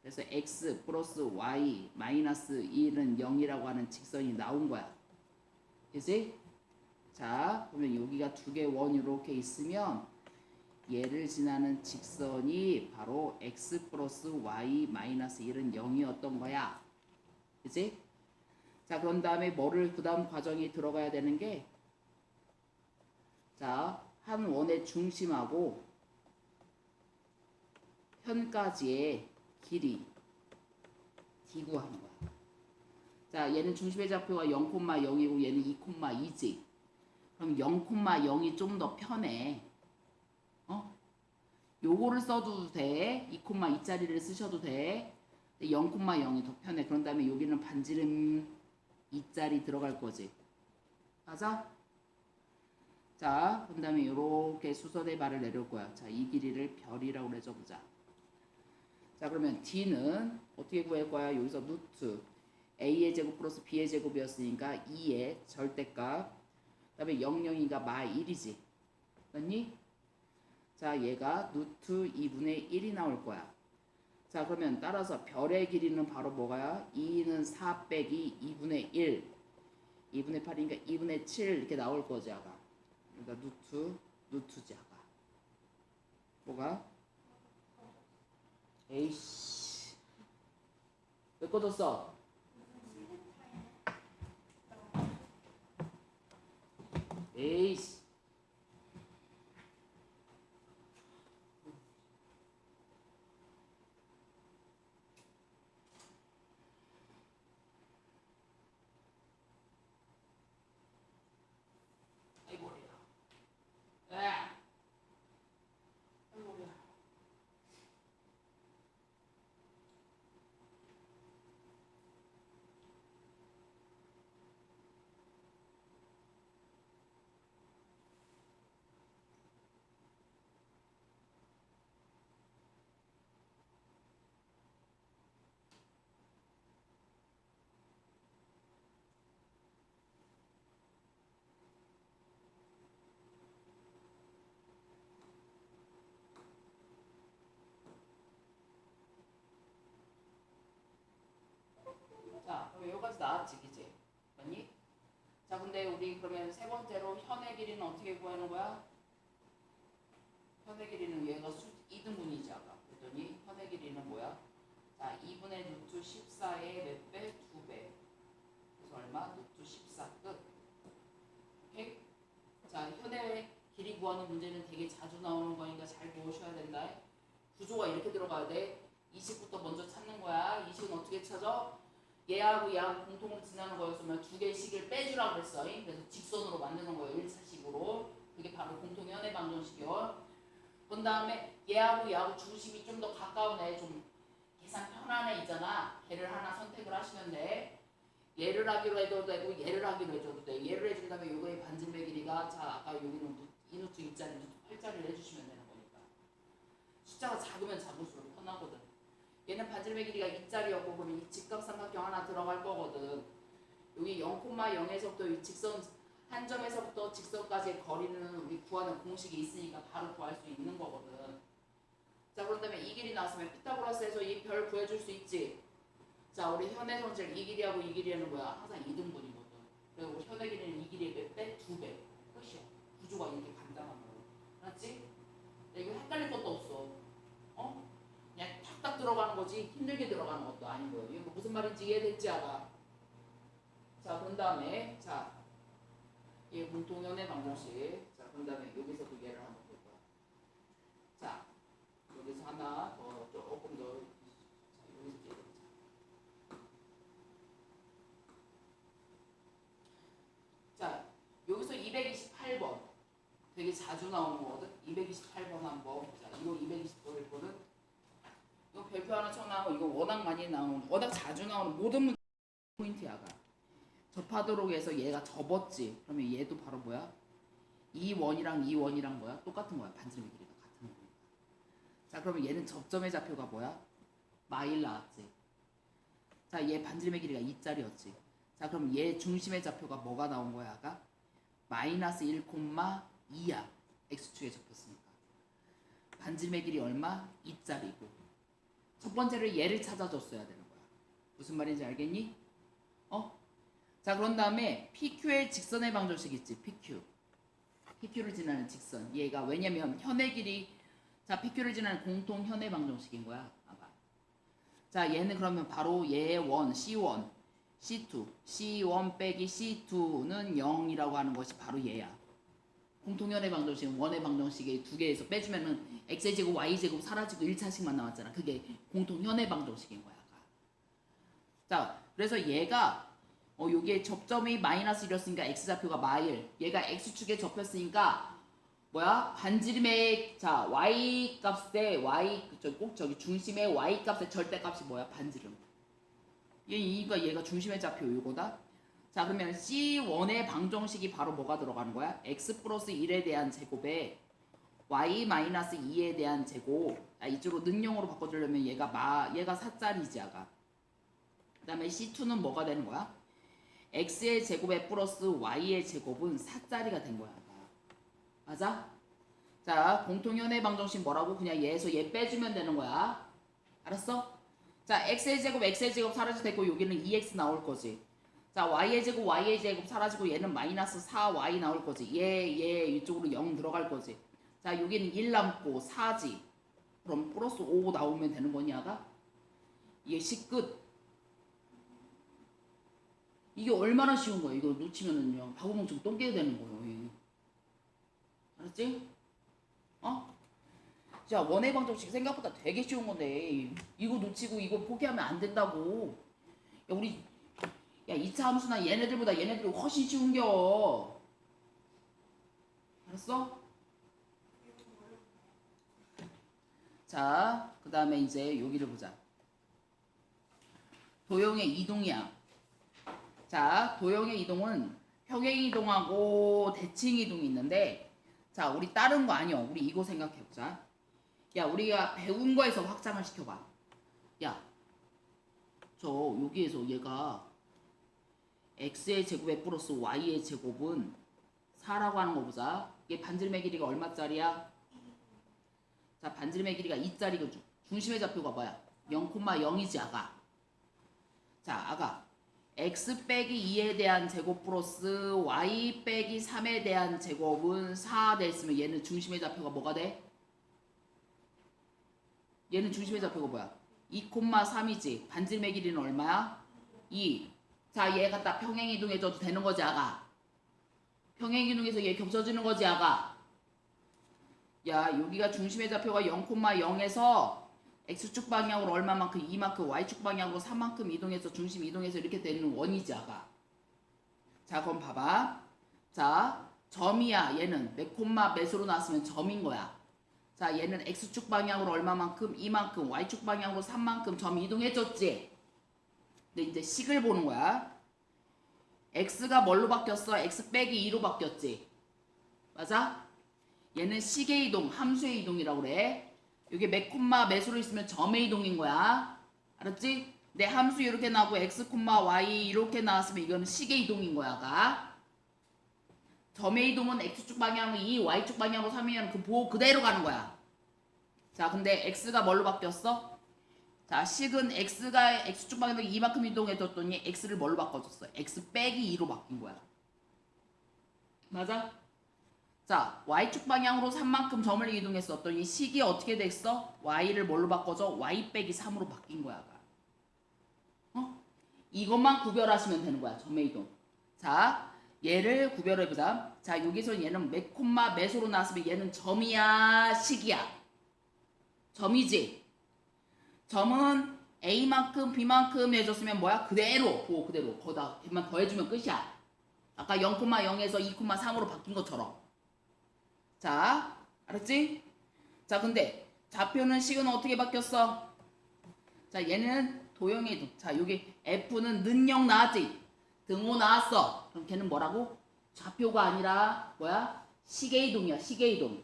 그래서 x 플러스 y 마이너스 1은 0이라고 하는 직선이 나온 거야. 그치? 자, 그러면 여기가 두 개 원 이렇게 있으면 얘를 지나는 직선이 바로 x 플러스 y 마이너스 1은 0이었던 거야. 그치? 자, 그런 다음에 뭐를 그 다음 과정이 들어가야 되는 게 자, 한 원의 중심하고 현까지의 길이 d 구하는 거야. 자, 얘는 중심의 좌표가 0,0이고 얘는 2,2지. 그럼 0,0이 좀 더 편해. 요거를 써도 돼. 2,2짜리를 쓰셔도 돼. 0,0이 더 편해. 그런 다음에 여기는 반지름 2짜리 들어갈 거지. 맞아? 자, 그런 다음에 이렇게 수선의 발을 내려올 거야. 자, 이 길이를 별이라고 해줘보자. 자, 그러면 d는 어떻게 구할 거야? 여기서 루트 a의 제곱 플러스 b의 제곱이었으니까 2의 절대값 그 다음에 0,0이가 마 1이지. 맞니? 자, 얘가 루트 2분의 1이 나올 거야. 자, 그러면 따라서 별의 길이는 바로 뭐가야? 2는 4 빼기 2분의 1 2분의 8이니까 2분의 7 이렇게 나올 거지 아가. 그러니까 루트지 아가. 뭐가? 에이씨 왜 꺼졌어? 에이씨 아이고 머리야. 아이고 머리야. 여기까지 나왔지, 그지? 맞니? 자, 근데 우리 그러면 세 번째로 현의 길이는 어떻게 구하는 거야? 현의 길이는 얘가 2등분이지 아까. 그랬더니 현의 길이는 뭐야? 자, 2분의 루트 14의 몇 배? 2배. 그래서 얼마? 루트 14 끝. 오케이? 자, 현의 길이 구하는 문제는 되게 자주 나오는 거니까 잘 보셔야 된다. 구조가 이렇게 들어가야 돼. 20부터 먼저 찾는 거야. 20은 어떻게 찾아? 얘하고 얘하고 공통으로 지나는 거였으면 두 개의 식을 빼주라고 그랬어. 그래서 직선으로 만드는 거예요. 1차식으로. 그게 바로 공통 현의 방정식이요. 그 다음에 얘하고 얘하고 중심이 좀 더 가까운 애, 좀 계산 편한 애 있잖아. 걔를 하나 선택을 하시면 돼. 얘를 하기로 해도 되고 얘를 하기로 해줘도 돼. 얘를 해준 다음에 요거의 반지름의 길이가, 자 아까 여기는 이누트 2짜리, 이누트 8짜리를 해주시면 되는 거니까. 숫자가 작으면 작을수록 편하거든. 얘는 반지름의 길이가 2짜리였고 그러면 이 직각삼각형 하나 들어갈 거거든. 여기 0,0에서부터 이 직선 한 점에서부터 직선까지의 거리는 우리 구하는 공식이 있으니까 바로 구할 수 있는 거거든. 자, 그런 다음에 이 길이 나왔으면 피타고라스에서 이 별 구해줄 수 있지. 자, 우리 현의 성질 이 길이하고 이 길이는 뭐야? 항상 2등분이거든. 그리고 현의 길이는 이 길이의 몇 배? 2배. 끝이야. 구조가 이렇게 간단한 거. 알았지? 이거 헷갈릴 것도 없어. 어? 그냥 탁탁 들어가는 거지 힘들게 들어가는 것도 아니고요. 이거 무슨 말인지 이해됐지 아가? 자, 그런 다음에 자, 얘 공통연의 방정식. 자, 그런 다음에 여기서도 얘를 한번 볼 거야. 자, 여기서 하나 더 조금 더. 자, 여기서 얘를 보자. 자, 여기서 228번 되게 자주 나오는 거거든. 228번 한번 보자. 이거 228번은 이거 별표 하나 쳐나오고 이거 워낙 많이 나오는, 워낙 자주 나오는 모든 문제 포인트야가. 접하도록 해서 얘가 접었지. 그러면 얘도 바로 뭐야? 이 원이랑 이 원이랑 뭐야? 똑같은 거야. 반지름의 길이가 같은 거니까. 자, 그러면 얘는 접점의 좌표가 뭐야? 마일 나왔지. 자, 얘 반지름의 길이가 2짜리였지. 자, 그럼 얘 중심의 좌표가 뭐가 나온 거야? 아까? 마이너스 1,2야. x축에 접혔으니까. 반지름의 길이 얼마? 2짜리고. 첫 번째로 얘를 찾아줬어야 되는 거야. 무슨 말인지 알겠니? 어? 자, 그런 다음에 PQ의 직선의 방정식 있지. PQ를 지나는 직선. 얘가 왜냐면 현의 길이, 자, PQ를 지나는 공통 현의 방정식인 거야. 아마. 자, 얘는 그러면 바로 얘의 원, C1, C2, C1 빼기 C2는 0이라고 하는 것이 바로 얘야. 공통현의 방정식은 원의 방정식의 두 개에서 빼주면은 x제곱 y제곱 사라지고 1차식만 나왔잖아. 그게 공통현의 방정식인 거야. 자, 그래서 얘가 요게 접점이 마이너스 1이었으니까 x좌표가 마일, 얘가 x축에 접혔으니까 뭐야? 반지름의, 자, y 값에 y, 꼭 저기 중심의 y 값의 절대값이 뭐야? 반지름. 얘가 중심의 좌표 요거다. 자, 그러면 C1의 방정식이 바로 뭐가 들어가는 거야? x 플러스 1에 대한 제곱에 y 마이너스 2에 대한 제곱. 이쪽으로 능용으로 바꿔주려면 얘가 4짜리지 아가. 그 다음에 C2는 뭐가 되는 거야? x의 제곱에 플러스 y의 제곱은 4짜리가 된 거야. 맞아? 자, 공통현의 방정식 뭐라고? 그냥 얘에서 얘 빼주면 되는 거야. 알았어? 자, x의 제곱 사라지고 됐고 여기는 2x 나올 거지. 자, y의 제곱 사라지고 얘는 마이너스 4y 나올 거지. 얘 이쪽으로 0 들어갈 거지. 자, 여기는 1 남고 4지. 그럼 플러스 5 나오면 되는 거냐가? 이게 10 끝. 이게 얼마나 쉬운 거야. 이거 놓치면은요 바구멍처럼 똥개가 되는 거예요. 알았지? 어? 자, 원의 방정식 생각보다 되게 쉬운 건데 이거 놓치고 이거 포기하면 안 된다고. 야, 우리 2차 함수나 얘네들이 훨씬 쉬운겨. 알았어? 자, 그 다음에 이제 여기를 보자. 도형의 이동이야. 자, 도형의 이동은 평행 이동하고 대칭 이동이 있는데, 자, 우리 다른 거 아니야. 우리 이거 생각해보자. 야, 우리가 배운 거에서 확장을 시켜봐. 야, 여기에서 얘가 x의 제곱에 플러스 y의 제곱은 4라고 하는 거 보자. 이게 반지름의 길이가 얼마짜리야? 자, 반지름의 길이가 2짜리고 중심의 좌표가 뭐야? 0,0이지 아가. 자, 아가. x 빼기 2에 대한 제곱 플러스 y 빼기 3에 대한 제곱은 4 됐으면 얘는 중심의 좌표가 뭐가 돼? 얘는 중심의 좌표가 뭐야? 2,3이지. 반지름의 길이는 얼마야? 2. 자, 얘 갖다 평행이동해줘도 되는 거지, 아가. 평행이동해서 얘 겹쳐지는 거지, 아가. 야, 여기가 중심의 좌표가 0,0에서 x축 방향으로 얼마만큼? 2만큼, y축 방향으로 3만큼 이동해서 중심 이동해서 이렇게 되는 원이지, 아가. 자, 그럼 봐봐. 자, 점이야. 얘는 몇 콤마 몇으로 나왔으면 점인 거야. 자, 얘는 x축 방향으로 얼마만큼? 2만큼, y축 방향으로 3만큼 점 이동해줬지. 근데 이제 식을 보는 거야. x가 뭘로 바뀌었어? x 빼기 2로 바뀌었지. 맞아? 얘는 식의 이동, 함수의 이동이라고 그래. 이게 몇 콤마 몇으로 있으면 점의 이동인 거야. 알았지? 내 함수 이렇게 나오고 x 콤마 y 이렇게 나왔으면 이거는 식의 이동인 거야가. 점의 이동은 x축 방향으로 2, y축 방향으로 3이면 그 보호 그대로 가는 거야. 자, 근데 x가 뭘로 바뀌었어? 자, 식은 x가 x축 방향으로 이만큼 이동해줬더니 x를 뭘로 바꿔줬어? x 빼기 2로 바뀐 거야. 맞아? 자, y축 방향으로 3만큼 점을 이동했었더니 식이 어떻게 됐어? y를 뭘로 바꿔줘? y 빼기 3으로 바뀐 거야. 어? 이것만 구별하시면 되는 거야. 점의 이동. 자, 얘를 구별해보자. 자, 여기서 얘는 몇 콤마 몇으로 나왔으면 얘는 점이야, 식이야? 점이지? 점은 a만큼 b만큼 해줬으면 뭐야? 그대로 그대로 거기다 걔만 더해주면 끝이야. 아까 0,0에서 2,3으로 바뀐 것처럼. 자, 알았지? 자, 근데 좌표는 식은 어떻게 바뀌었어? 자, 얘는 도형의 이동. 자, 여기 f는 는영 나왔지? 등호 나왔어. 그럼 걔는 뭐라고? 좌표가 아니라 뭐야? 식의 이동이야. 식의 이동.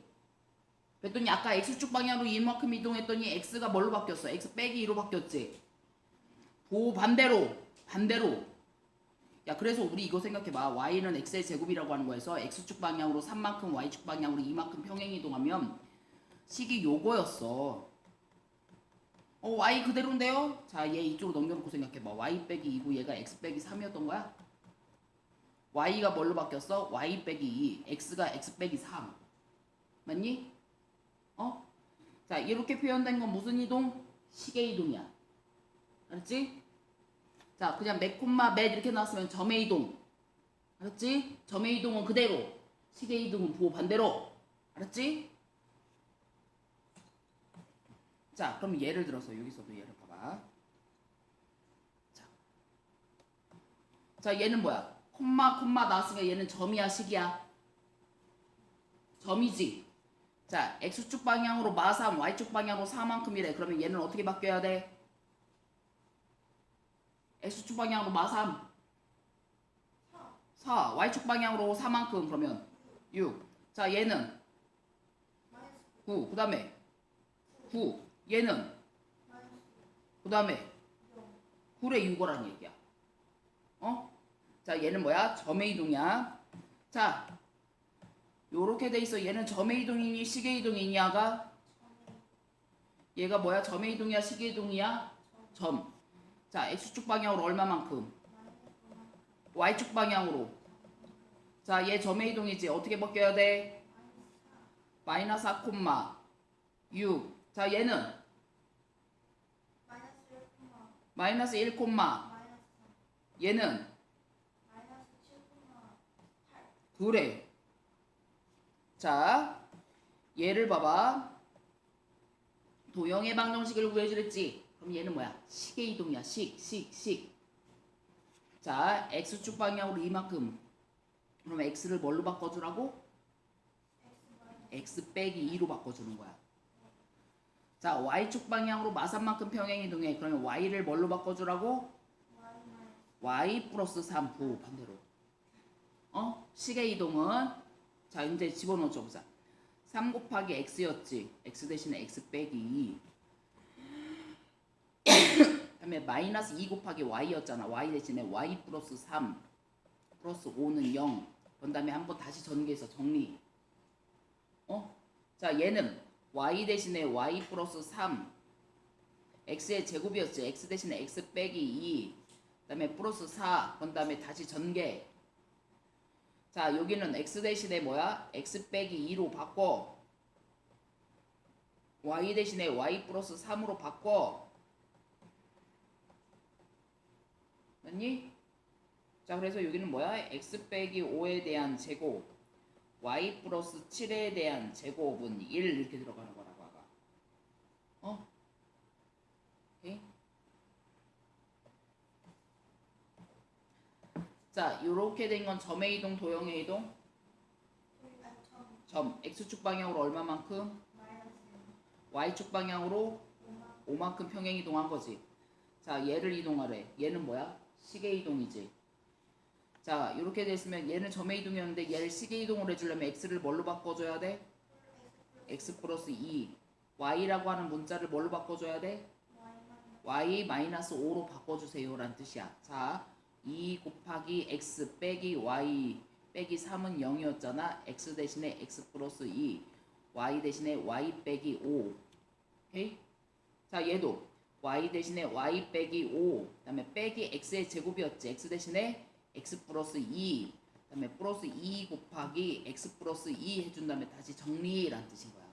그랬더니 아까 x축 방향으로 이만큼 이동했더니 x가 뭘로 바뀌었어? x 빼기 2로 바뀌었지? 반대로. 야, 그래서 우리 이거 생각해봐. y는 x의 제곱이라고 하는 거에서 x축 방향으로 3만큼, y축 방향으로 2만큼 평행 이동하면 식이 요거였어. y 그대로인데요? 자, 얘 이쪽으로 넘겨놓고 생각해봐. y 빼기 2고 얘가 x 빼기 3이었던 거야? y가 뭘로 바뀌었어? y 빼기 2, x가 x 빼기 3. 맞니? 자, 이렇게 표현된 건 무슨 이동? 식의 이동이야. 알았지? 자, 그냥 몇 콤마 몇 이렇게 나왔으면 점의 이동. 알았지? 점의 이동은 그대로. 식의 이동은 반대로. 알았지? 자, 그럼 예를 들어서 여기서도 얘를 봐봐. 자, 얘는 뭐야? 콤마 나왔으니까 얘는 점이야, 식이야? 점이지. 자, x축 방향으로 마3, y축 방향으로 4만큼이래. 그러면 얘는 어떻게 바뀌어야 돼? x축 방향으로 마3 4, y축 방향으로 4만큼 그러면 6. 자, 얘는 9. 그 다음에 9. 얘는 그 다음에 9래 6어라는 얘기야. 자, 얘는 뭐야? 점의 이동이야. 자, 요렇게 돼 있어. 얘는 점의 이동이니 식의 이동이냐가? 얘가 뭐야? 점의 이동이야? 식의 이동이야? 점. 자, x축 방향으로 얼마만큼? y축 방향으로. 자, 얘 점의 이동이지. 어떻게 바뀌어야 돼? 마이너스 4, 6. 자, 얘는 마이너스 1, 얘는 그래. 자, 얘를 봐봐. 도형의 방정식을 구해주랬지. 그럼 얘는 뭐야? 식의 이동이야. 식. 자, x축 방향으로 이만큼. 그럼 x를 뭘로 바꿔주라고? x 빼기 2로 바꿔주는 거야. 자, y축 방향으로 마산만큼 평행 이동해. 그러면 y를 뭘로 바꿔주라고? y 플러스 3 반대로. 식의 이동은 자, 이제 집어넣어줘 보자. 3 곱하기 x였지. x 대신에 x 빼기 2. 그다음에 마이너스 2 곱하기 y였잖아. y 대신에 y 플러스 3 플러스 5는 0. 그 다음에 한번 다시 전개해서 정리. 자, 얘는 y 대신에 y 플러스 3 x의 제곱이었지. x 대신에 x 빼기 2 그다음에 플러스 4, 그 다음에 다시 전개. 자, 여기는 x 대신에 뭐야? x 빼기 2로 바꿔. y 대신에 y 플러스 3으로 바꿔. 맞니? 자, 그래서 여기는 뭐야? x 빼기 5에 대한 제곱, y 플러스 7에 대한 제곱은 1 이렇게 들어가는 거라고 아까. 어? 오케이? 자, 요렇게 된 건 점의 이동, 도형의 이동? 점. x축 방향으로 얼마만큼? y축 방향으로 5만큼 평행 이동한 거지. 자, 얘를 이동하래. 얘는 뭐야? 시계 이동이지. 자, 이렇게 됐으면 얘는 점의 이동이었는데 얘를 시계 이동을 해주려면 x를 뭘로 바꿔줘야 돼? x 플러스 2. y라고 하는 문자를 뭘로 바꿔줘야 돼? y 마이너스 5로 바꿔주세요 라는 뜻이야. 자, 2 곱하기 x 빼기 y 빼기 3은 0이었잖아. x 대신에 x 플러스 2, y 대신에 y 빼기 5. 오케이? 자, 얘도 y 대신에 y 빼기 5, 그 다음에 빼기 x의 제곱이었지. x 대신에 x 플러스 2, 그 다음에 플러스 2 곱하기 x 플러스 2 해준 다음에 다시 정리라는 뜻인 거야.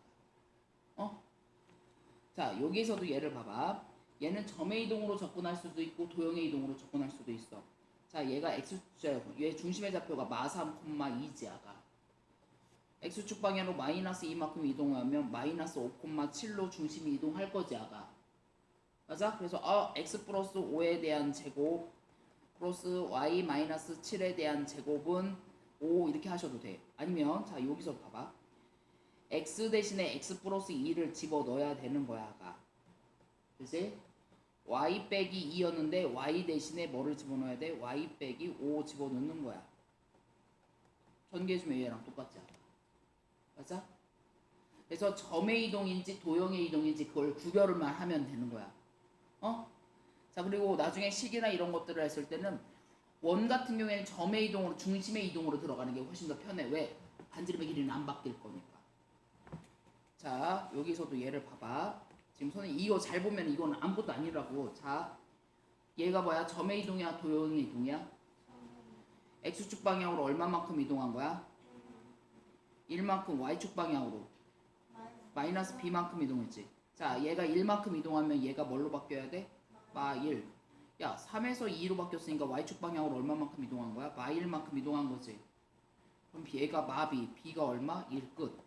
어? 자, 여기서도 얘를 봐봐. 얘는 점의 이동으로 접근할 수도 있고 도형의 이동으로 접근할 수도 있어. 자, 얘가 얘 중심의 좌표가 마3, 2지 아가. x축 방향으로 마이너스 2만큼 이동하면 마이너스 5,7로 중심이 이동할 거지 아가. 맞아? 그래서 x 플러스 5에 대한 제곱 플러스 y 마이너스 7에 대한 제곱은 5 이렇게 하셔도 돼. 아니면 자, 여기서 봐봐. x 대신에 x 플러스 2를 집어넣어야 되는 거야 아가. 그치? y 빼기 2였는데 y 대신에 뭐를 집어넣어야 돼? y 빼기 5 집어넣는 거야. 전개해주면 얘랑 똑같지 않아? 맞아? 그래서 점의 이동인지 도형의 이동인지 그걸 구별만 하면 되는 거야. 어? 자, 그리고 나중에 식이나 이런 것들을 했을 때는 원 같은 경우에는 점의 이동으로 중심의 이동으로 들어가는 게 훨씬 더 편해. 왜? 반지름의 길이는 안 바뀔 거니까. 자, 여기서도 얘를 봐봐. 지금 선생님 이거 잘 보면 이건 아무것도 아니라고. 자, 얘가 뭐야? 점의 이동이야? 도형의 이동이야? x축 방향으로 얼마만큼 이동한 거야? 1만큼 y축 방향으로 마이너스 b만큼 이동했지. 자, 얘가 1만큼 이동하면 얘가 뭘로 바뀌어야 돼? 마 1. 야, 3에서 2로 바뀌었으니까 y축 방향으로 얼마만큼 이동한 거야? 마 1만큼 이동한 거지. 그럼 얘가 마 b, b가 얼마? 1 끝.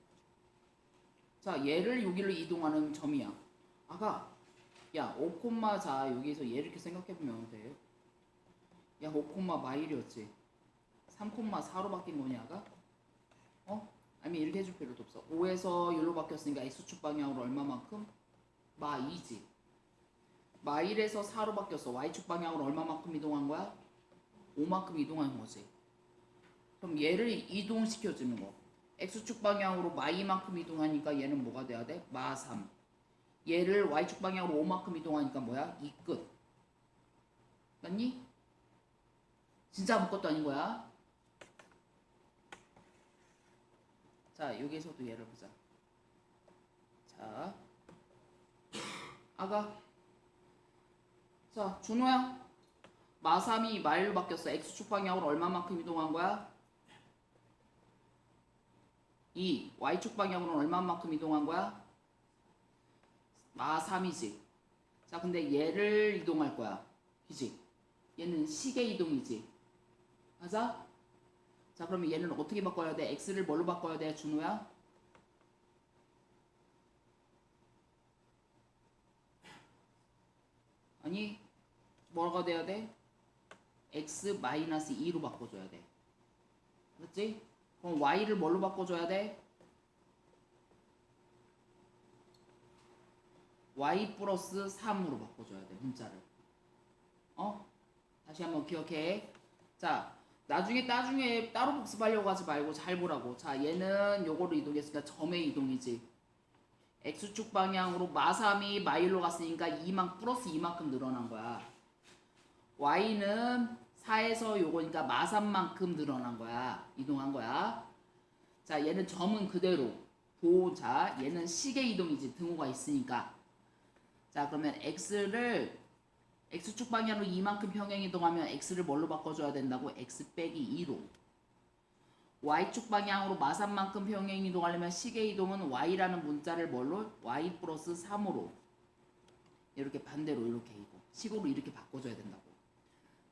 자, 얘를 여기로 이동하는 점이야. 아가, 야, 5, 자, 여기서 얘를 이렇게 생각해보면 돼. 야, 5, 마일이었지. 3, 4로 바뀐 거냐, 아가? 어? 아니, 이렇게 해줄 필요도 없어. 5에서 1로 바뀌었으니까 x축 방향으로 얼마만큼? 마 2지. 마 1에서 4로 바뀌었어. y축 방향으로 얼마만큼 이동한 거야? 5만큼 이동한 거지. 그럼 얘를 이동시켜주는 거. x축 방향으로 마 2만큼 이동하니까 얘는 뭐가 돼야 돼? 마 3. 얘를 y축 방향으로 5만큼 이동하니까 뭐야? 2 끝. 맞니? 진짜 아무것도 아닌 거야. 자, 여기서도 얘를 보자. 자, 아가. 자, 준호야. 마 3이 마일로 바뀌었어. x축 방향으로 얼마만큼 이동한 거야? 2. y축 방향으로는 얼마만큼 이동한 거야? 마 3이지. 자, 근데 얘를 이동할 거야. 그지? 얘는 시계 이동이지. 맞아? 자, 그러면 얘는 어떻게 바꿔야 돼? x를 뭘로 바꿔야 돼, 준호야? 아니, 뭐가 돼야 돼? x 마이너스 2로 바꿔줘야 돼. 그렇지? 그럼 y를 뭘로 바꿔줘야 돼? y 플러스 3으로 바꿔줘야 돼, 문자를. 어? 다시 한번 기억해. 자, 나중에 따로 복습하려고 하지 말고 잘 보라고. 자, 얘는 요거로 이동했으니까 점의 이동이지. x축 방향으로 마 3이 마일로 갔으니까 2만 플러스 2만큼 늘어난 거야. y는 4에서 요거니까 마 3만큼 늘어난 거야. 이동한 거야. 자, 얘는 점은 그대로. 자, 얘는 시계 이동이지. 등호가 있으니까. 자, 그러면 x를 x축 방향으로 이만큼 평행 이동하면 x를 뭘로 바꿔줘야 된다고? x 빼기 2로. y축 방향으로 마산만큼 평행 이동하려면 시계 이동은 y라는 문자를 뭘로? y 플러스 3으로. 이렇게 반대로 이렇게 이동. 식으로 이렇게 바꿔줘야 된다고.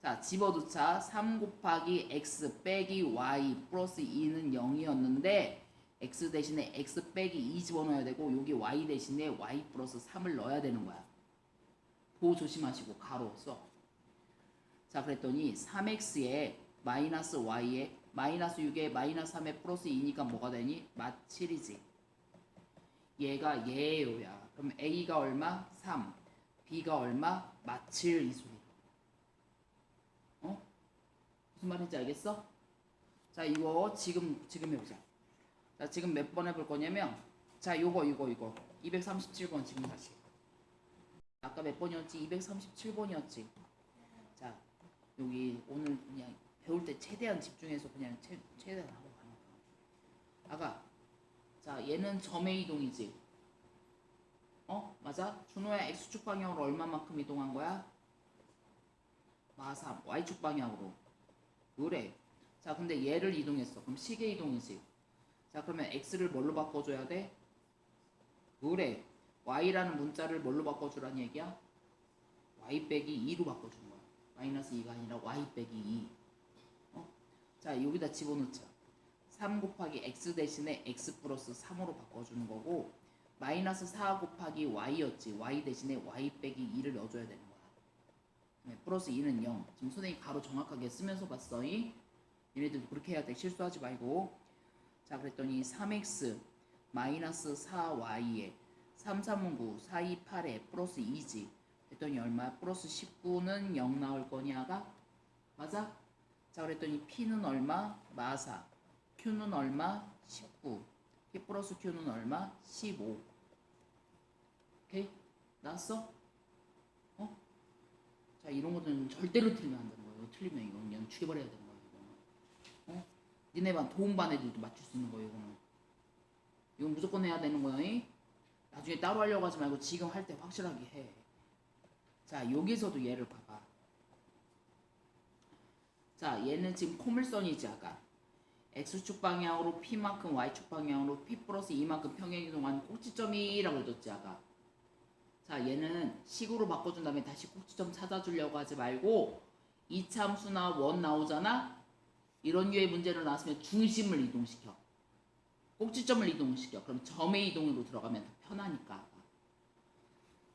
자, 집어넣자. 3 곱하기 x 빼기 y 플러스 2는 0이었는데 x 대신에 x 빼기 2 집어넣어야 되고 여기 y 대신에 y 플러스 3을 넣어야 되는 거야. 보호 조심하시고 가로 써. 자, 그랬더니 3x에 마이너스 y에 마이너스 6에 마이너스 3에 플러스 2니까 뭐가 되니? 마 7이지. 얘가 얘예요야. 그럼 a가 얼마? 3. b가 얼마? 마 7 이 소리. 어? 무슨 말인지 알겠어? 자, 이거 지금 해보자. 자, 지금 몇 번 해볼 거냐면, 자, 요거 237번 지금 다시. 아까 몇 번이었지? 237번이었지. 자, 여기 오늘 그냥 배울 때 최대한 집중해서 그냥 최대한 하고 가는 거야. 아가, 자, 얘는 점의 이동이지. 어? 맞아? 준호야, x축 방향으로 얼마만큼 이동한 거야? 마 3. y축 방향으로. 그래. 자, 근데 얘를 이동했어. 그럼 시계 이동이지. 자, 그러면 x를 뭘로 바꿔줘야 돼? 그래. y라는 문자를 뭘로 바꿔주란 얘기야? y 빼기 2로 바꿔주는 거야. 마이너스 2가 아니라 y 빼기 2. 어? 자, 여기다 집어넣자. 3 곱하기 x 대신에 x 플러스 3으로 바꿔주는 거고 마이너스 4 곱하기 y였지. y 대신에 y 빼기 2를 넣어줘야 되는 거야. 네, 플러스 2는 0. 지금 선생님이 가로 정확하게 쓰면서 봤어. 얘네들도 그렇게 해야 돼. 실수하지 말고. 자, 그랬더니 3x 마이너스 4y에 3, 3은 9, 4, 2, 8에 플러스 2지. 그랬더니 얼마? 플러스 19는 0 나올 거냐가? 맞아? 자, 그랬더니 p는 얼마? 마사. q는 얼마? 19. p 플러스 q는 얼마? 15. 오케이? 나왔어? 어? 자, 이런 것들은 절대로 틀리면 안 되는 거예요. 틀리면 이건 그냥 죽여버려야 되는 거예요. 이거는. 어? 니네 반 도움반 애들도 맞출 수 있는 거예요. 이건 무조건 해야 되는 거야. 나중에 따로 하려고 하지 말고 지금 할 때 확실하게 해. 자, 여기서도 얘를 봐봐. 자, 얘는 지금 포물선이지 아까. x축 방향으로 p만큼 y축 방향으로 p 플러스 2만큼 평행 이동하는 꼭지점이라고 해줬지 아까. 자, 얘는 식으로 바꿔준 다음에 다시 꼭지점 찾아주려고 하지 말고 이차함수나 원 나오잖아? 이런 류의 문제를 나왔으면 중심을 이동시켜. 꼭지점을 이동시켜. 그럼 점의 이동으로 들어가면 더 편하니까.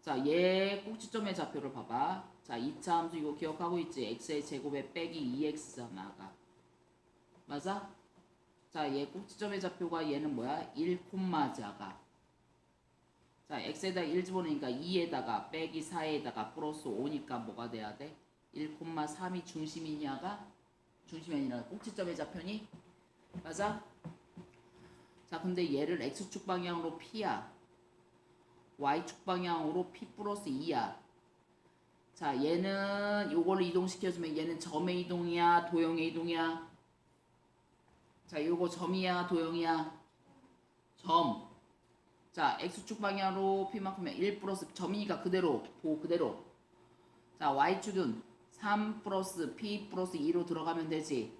자, 얘 꼭지점의 좌표를 봐봐. 자, 2차 함수 이거 기억하고 있지? x의 제곱에 빼기 2x잖아. 아까. 맞아? 자, 얘 꼭지점의 좌표가 얘는 뭐야? 1콤마자가. 자, x에다 1 집어넣으니까 2에다가 빼기 4에다가 플러스 5니까 뭐가 돼야 돼? 1,3이 중심이냐가? 중심이 아니라 꼭지점의 좌표니? 맞아? 자, 근데 얘를 x축 방향으로 p야. y축 방향으로 p 플러스 2야. 자, 얘는 요거를 이동시켜주면 얘는 점의 이동이야? 도형의 이동이야? 자, 요거 점이야? 도형이야? 점. 자, x축 방향으로 p만큼은 1 플러스 점이니까 그대로 보고 그대로. 자, y축은 3 플러스 p 플러스 2로 들어가면 되지.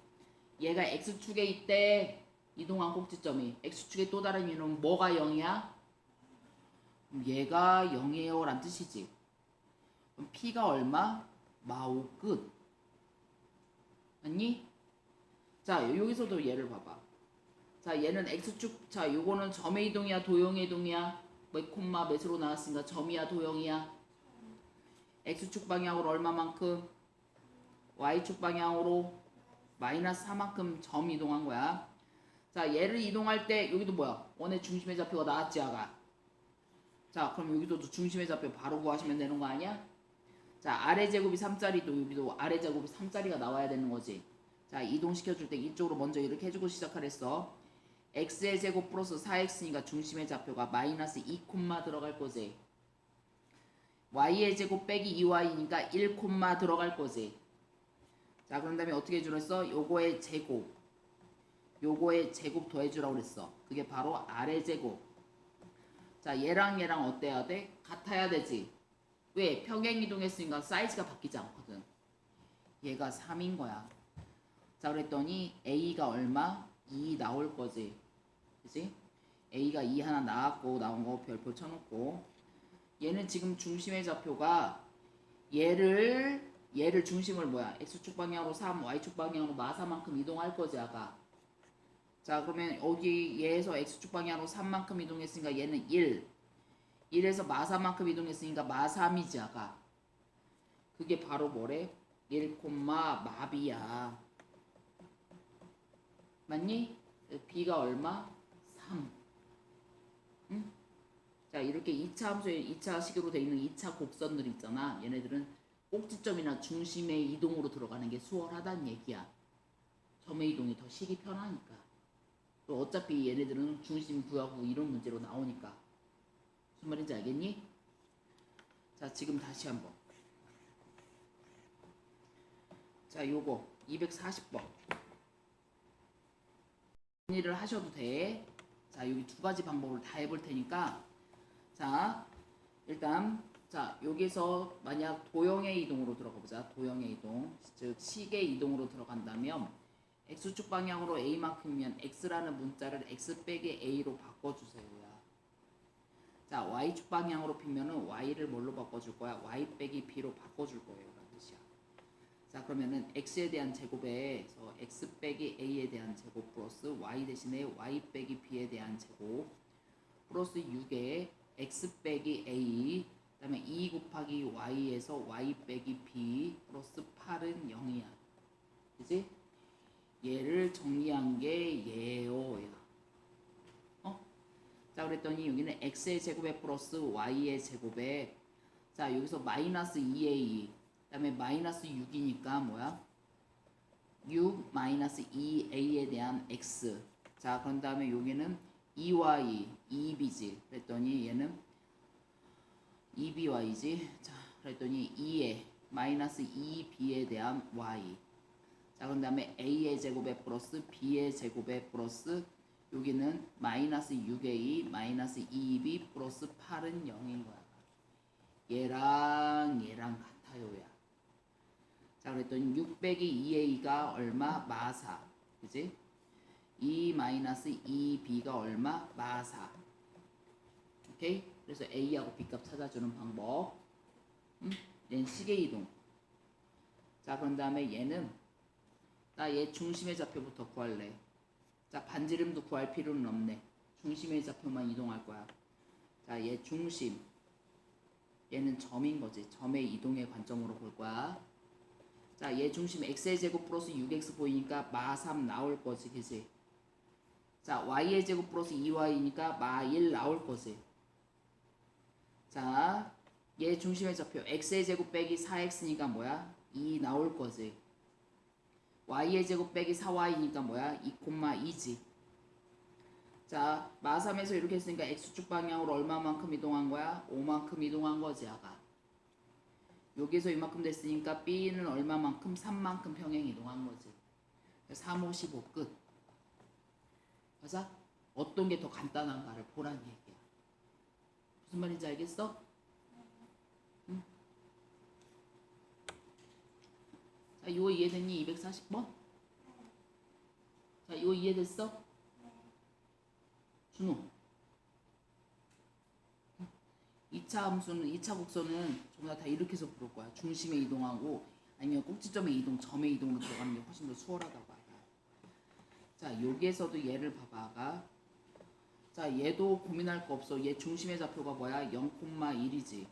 얘가 x축에 있대. 이동한 꼭지점이. x축의 또 다른 이유는 뭐가 0이야? 얘가 0이에요 란 뜻이지. 그럼 p가 얼마? 마오 끝. 맞니? 자, 여기서도 얘를 봐봐. 자, 얘는 x축. 자, 요거는 점의 이동이야 도형의 이동이야? 몇 콤마 몇으로 나왔으니까 점이야 도형이야? x축 방향으로 얼마만큼? y축 방향으로 마이너스 4만큼 점 이동한 거야. 자, 얘를 이동할 때 여기도 뭐야? 원의 중심의 좌표가 나왔지 아가. 자, 그럼 여기도 중심의 좌표 바로 구하시면 되는 거 아니야? 자, 아래 제곱이 3짜리도 여기도 아래 제곱이 3짜리가 나와야 되는 거지. 자, 이동시켜줄 때 이쪽으로 먼저 이렇게 해주고 시작하랬어. x의 제곱 플러스 4x니까 중심의 좌표가 마이너스 2 콤마 들어갈 거지. y의 제곱 빼기 2y니까 1 콤마 들어갈 거지. 자, 그런 다음에 어떻게 해주랬어? 요거의 제곱. 요거의 제곱 더해주라고 그랬어. 그게 바로 아래 제곱. 자, 얘랑 얘랑 어때야 돼? 같아야 되지. 왜? 평행 이동했으니까 사이즈가 바뀌지 않거든. 얘가 3인 거야. 자, 그랬더니 A가 얼마? 2 나올 거지. 그치? A가 2 하나 나왔고, 나온 거 별표 쳐놓고. 얘는 지금 중심의 좌표가 얘를 중심을 뭐야? X축 방향으로 3, Y축 방향으로 마사만큼 이동할 거지, 아까. 자, 그러면 여기 얘에서 X축 방향으로 3만큼 이동했으니까 얘는 1. 1에서 마사만큼 이동했으니까 마3이지, 아까. 그게 바로 뭐래? 1, 마비야. 맞니? B가 얼마? 3. 응? 자, 이렇게 2차 함수에 2차 식으로 되어 있는 2차 곡선들 있잖아. 얘네들은 꼭지점이나 중심의 이동으로 들어가는 게 수월하다는 얘기야. 점의 이동이 더 식이 편하니까. 또 어차피 얘네들은 중심 구하고 이런 문제로 나오니까. 무슨 말인지 알겠니? 자, 지금 다시 한번. 자, 요거 240번. 정리를 하셔도 돼. 자, 여기 두 가지 방법을 다 해볼 테니까. 자, 일단 자, 여기서 만약 도형의 이동으로 들어가 보자. 도형의 이동, 즉 식의 이동으로 들어간다면 X축 방향으로 A만큼이면 X라는 문자를 X 빼기 A로 바꿔주세요. 자, Y축 방향으로 피면은 Y를 뭘로 바꿔줄 거야? Y 빼기 B로 바꿔줄 거예요. 라는 뜻이야. 자, 그러면은 X에 대한 제곱에서 X 빼기 A에 대한 제곱 플러스 Y 대신에 Y 빼기 B에 대한 제곱 플러스 6에 X 빼기 A 그 다음에 2 곱하기 Y에서 Y 빼기 B 플러스 8은 0이야. 그치? 얘를 정리한 게 얘요. 얘. 자, 그랬더니 여기는 x의 제곱에 플러스 y의 제곱에 자, 여기서 마이너스 2a 그 다음에 마이너스 6이니까 뭐야? 6 마이너스 2a에 대한 x. 자, 그런 다음에 여기는 2y 2b지. 그랬더니 얘는 2by지. 자, 그랬더니 2에 마이너스 2b에 대한 y. 자, 그런 다음에 a의 제곱에 플러스 b의 제곱에 플러스 여기는 마이너스 6a 마이너스 2b 플러스 8은 0인 거야. 얘랑 같아요. 야. 자, 그랬더니 6 빼기 2a가 얼마? 마4. 그지? 2 마이너스 2b가 얼마? 마4. 오케이? 그래서 a하고 b값 찾아주는 방법. 얘는 식의 이동. 자, 그런 다음에 얘는 나 얘 중심의 좌표부터 구할래. 자, 반지름도 구할 필요는 없네. 중심의 좌표만 이동할 거야. 자, 얘 중심. 얘는 점인 거지. 점의 이동의 관점으로 볼 거야. 자, 얘 중심 x의 제곱 플러스 6x 보이니까 마3 나올 거지. 그지? 자, y의 제곱 플러스 2y니까 마1 나올 거지. 자, 얘 중심의 좌표 x의 제곱 빼기 4x니까 뭐야? 2 나올 거지. y의 제곱 빼기 4y니까 뭐야? 2,2지. 자, 마3에서 이렇게 했으니까 x축 방향으로 얼마만큼 이동한 거야? 5만큼 이동한 거지, 아가. 여기서 이만큼 됐으니까 b는 얼마만큼? 3만큼 평행 이동한 거지. 3, 5, 15 끝. 맞아? 어떤 게 더 간단한가를 보란 얘기야. 무슨 말인지 알겠어? 응? 자, 이거 이해됐니? 240번? 자, 이거 이해됐어? 준호. 2차 함수는 2차 곡선은 전부 다 이렇게 해서 부를 거야. 중심에 이동하고 아니면 꼭지점에 이동, 점에 이동으로 들어가는 게 훨씬 더 수월하다고 하야. 자, 여기에서도 얘를 봐봐. 자, 얘도 고민할 거 없어. 얘 중심의 좌표가 뭐야? 0,1이지.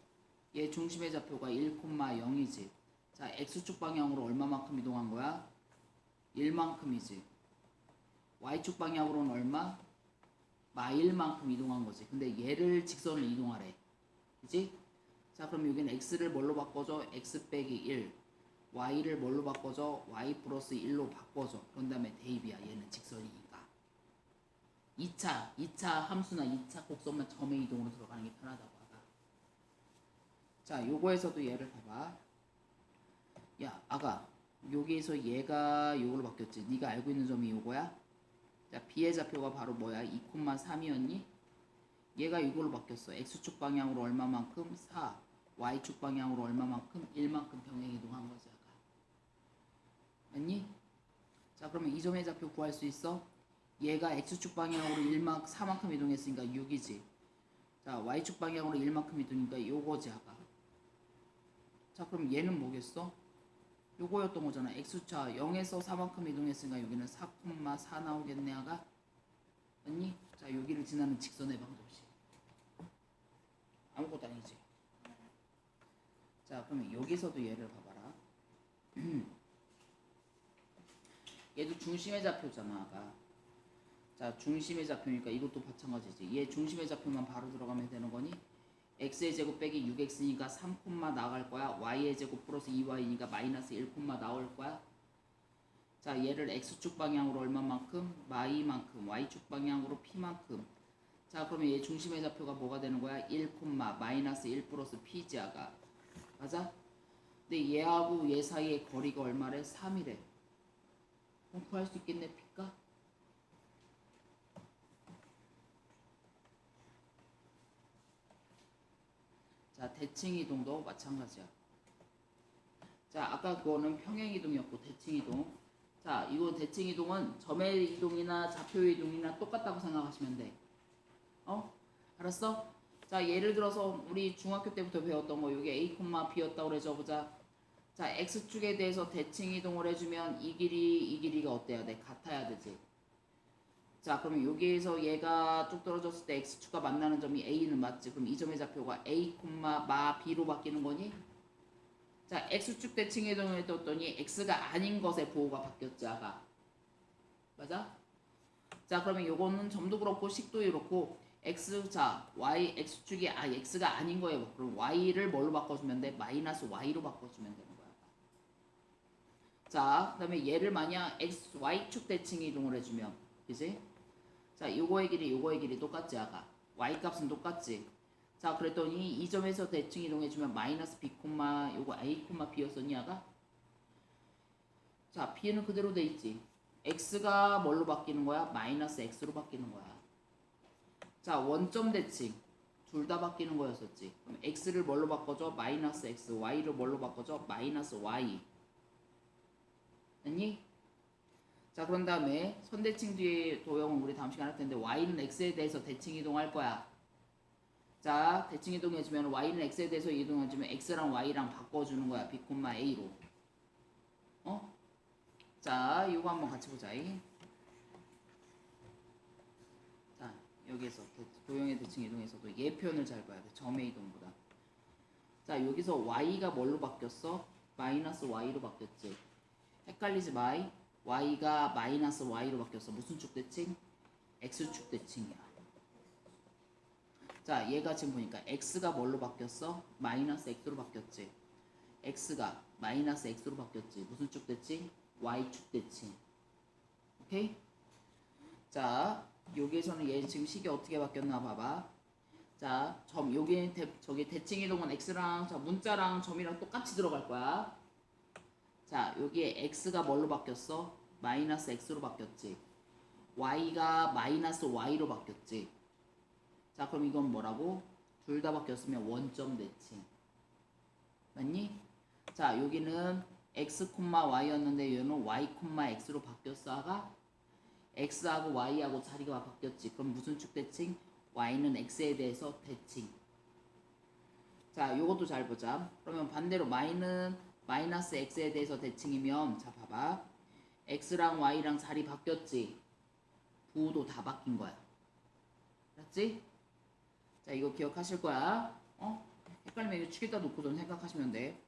얘 중심의 좌표가 1,0이지. 자, x축 방향으로 얼마만큼 이동한 거야? 1만큼이지. y축 방향으로는 얼마? 마1만큼 이동한 거지. 근데 얘를 직선을 이동하래. 그치? 자, 그럼 여기는 x를 뭘로 바꿔줘? x 빼기 1. y를 뭘로 바꿔줘? y 플러스 1로 바꿔줘. 그런 다음에 대입이야. 얘는 직선이니까. 2차 함수나 2차 곡선만 점의 이동으로 들어가는 게 편하다고 하다. 자, 요거에서도 얘를 봐봐. 야, 아가, 여기에서 얘가 요걸로 바뀌었지. 네가 알고 있는 점이 요거야? 자, b의 좌표가 바로 뭐야? 2,3이었니? 얘가 이걸로 바뀌었어. x축 방향으로 얼마만큼? 4. y축 방향으로 얼마만큼? 1만큼 평행이동한 거지 아까. 맞니? 자 그러면 이 점의 좌표 구할 수 있어? 얘가 x축 방향으로 4만큼 이동했으니까 6이지. 자 y축 방향으로 1만큼 이동이니까 요거지 아까. 자 그럼 얘는 뭐겠어? 요거였던 거잖아. x차 0에서 4만큼 이동했으니까 여기는 4,4 나오겠네 아가. 맞니? 자 여기를 지나는 직선의 방정식. 아무것도 아니지. 자 그러면 여기서도 얘를 봐봐라. 얘도 중심의 좌표잖아 아가. 자 중심의 좌표니까 이것도 마찬가지지. 얘 중심의 좌표만 바로 들어가면 되는 거니? x의 제곱 빼기 6x니까 3, 나갈 거야. y의 제곱 플러스 2y니까 마이너스 1, 나올 거야. 자 얘를 x축 방향으로 얼마만큼? y만큼. y축 방향으로 p만큼. 자 그러면 얘 중심의 좌표가 뭐가 되는 거야? 1, 마이너스 1 플러스 p지 아가. 맞아? 근데 얘하고 얘 사이의 거리가 얼마래? 3이래. 그럼 구할 수 있겠네 p가? 자 대칭이동도 마찬가지야. 자 아까 그거는 평행이동이었고 대칭이동. 자 이거 대칭이동은 점의 이동이나 좌표의 이동이나 똑같다고 생각하시면 돼. 알았어? 자 예를 들어서 우리 중학교 때부터 배웠던 거 요게 a, b였다고 그래줘 보자. 자 x축에 대해서 대칭이동을 해주면 이 길이가 어때야 돼? 같아야 되지. 자 그러면 여기에서 얘가 쭉 떨어졌을 때 x축과 만나는 점이 a는 맞지? 그럼 이 점의 좌표가 a, b로 바뀌는 거니? 자 x축 대칭 이동을 했더니 x가 아닌 것의 보호가 바뀌었지 아가. 맞아? 자 그러면 요거는 점도 그렇고 식도 그렇고 x 자 y x축이 x가 아닌 거예요. 그럼 y를 뭘로 바꿔주면 돼? 마이너스 y로 바꿔주면 되는 거야. 자 그다음에 얘를 만약 x y축 대칭 이동을 해주면 그지? 자 요거의 길이 똑같지 아가. y 값은 똑같지. 자 그랬더니 이 점에서 대칭 이동해주면 마이너스 b, 요거 a, b였었니 아가? 자 b는 그대로 돼 있지. x가 뭘로 바뀌는 거야? 마이너스 x로 바뀌는 거야. 자 원점 대칭 둘 다 바뀌는 거였었지. 그럼 x를 뭘로 바꿔줘? 마이너스 x. y를 뭘로 바꿔줘? 마이너스 y. 됐니? 자 그런 다음에 선대칭 뒤에 도형은 우리 다음 시간에 할 텐데 y는 x에 대해서 대칭 이동할 거야. 자 대칭 이동해주면 y는 x에 대해서 이동해주면 x랑 y랑 바꿔주는 거야. b, a로. 자 이거 한번 같이 보자. 자 여기서 도형의 대칭 이동에서도 얘 표현을 잘 봐야 돼. 점의 이동보다. 자 여기서 y가 뭘로 바뀌었어? 마이너스 y로 바뀌었지. 헷갈리지 마. y가 마이너스 y로 바뀌었어. 무슨 축 대칭? x축 대칭이야. 자 얘가 지금 보니까 x가 뭘로 바뀌었어? 마이너스 x로 바뀌었지. x가 마이너스 x로 바뀌었지. 무슨 축 대칭? y축 대칭. 오케이? 자 여기에서는 얘 지금 식이 어떻게 바뀌었나 봐봐. 자 점 여기 저기 대칭 이동은 x랑 자 문자랑 점이랑 똑같이 들어갈 거야. 자 여기에 x가 뭘로 바뀌었어? 마이너스 x로 바뀌었지. y가 마이너스 y로 바뀌었지. 자 그럼 이건 뭐라고? 둘 다 바뀌었으면 원점 대칭. 맞니? 자 여기는 x, y였는데 얘는 y, x로 바뀌었어 아가? x하고 y하고 자리가 바뀌었지. 그럼 무슨 축 대칭? y는 x에 대해서 대칭. 자 요것도 잘 보자. 그러면 반대로 y는 마이너스 x에 대해서 대칭이면 자 봐봐. x랑 y랑 자리 바뀌었지. 부호도 다 바뀐 거야. 알았지? 자 이거 기억하실 거야. 헷갈리면 이거 축에다 놓고 좀 생각하시면 돼.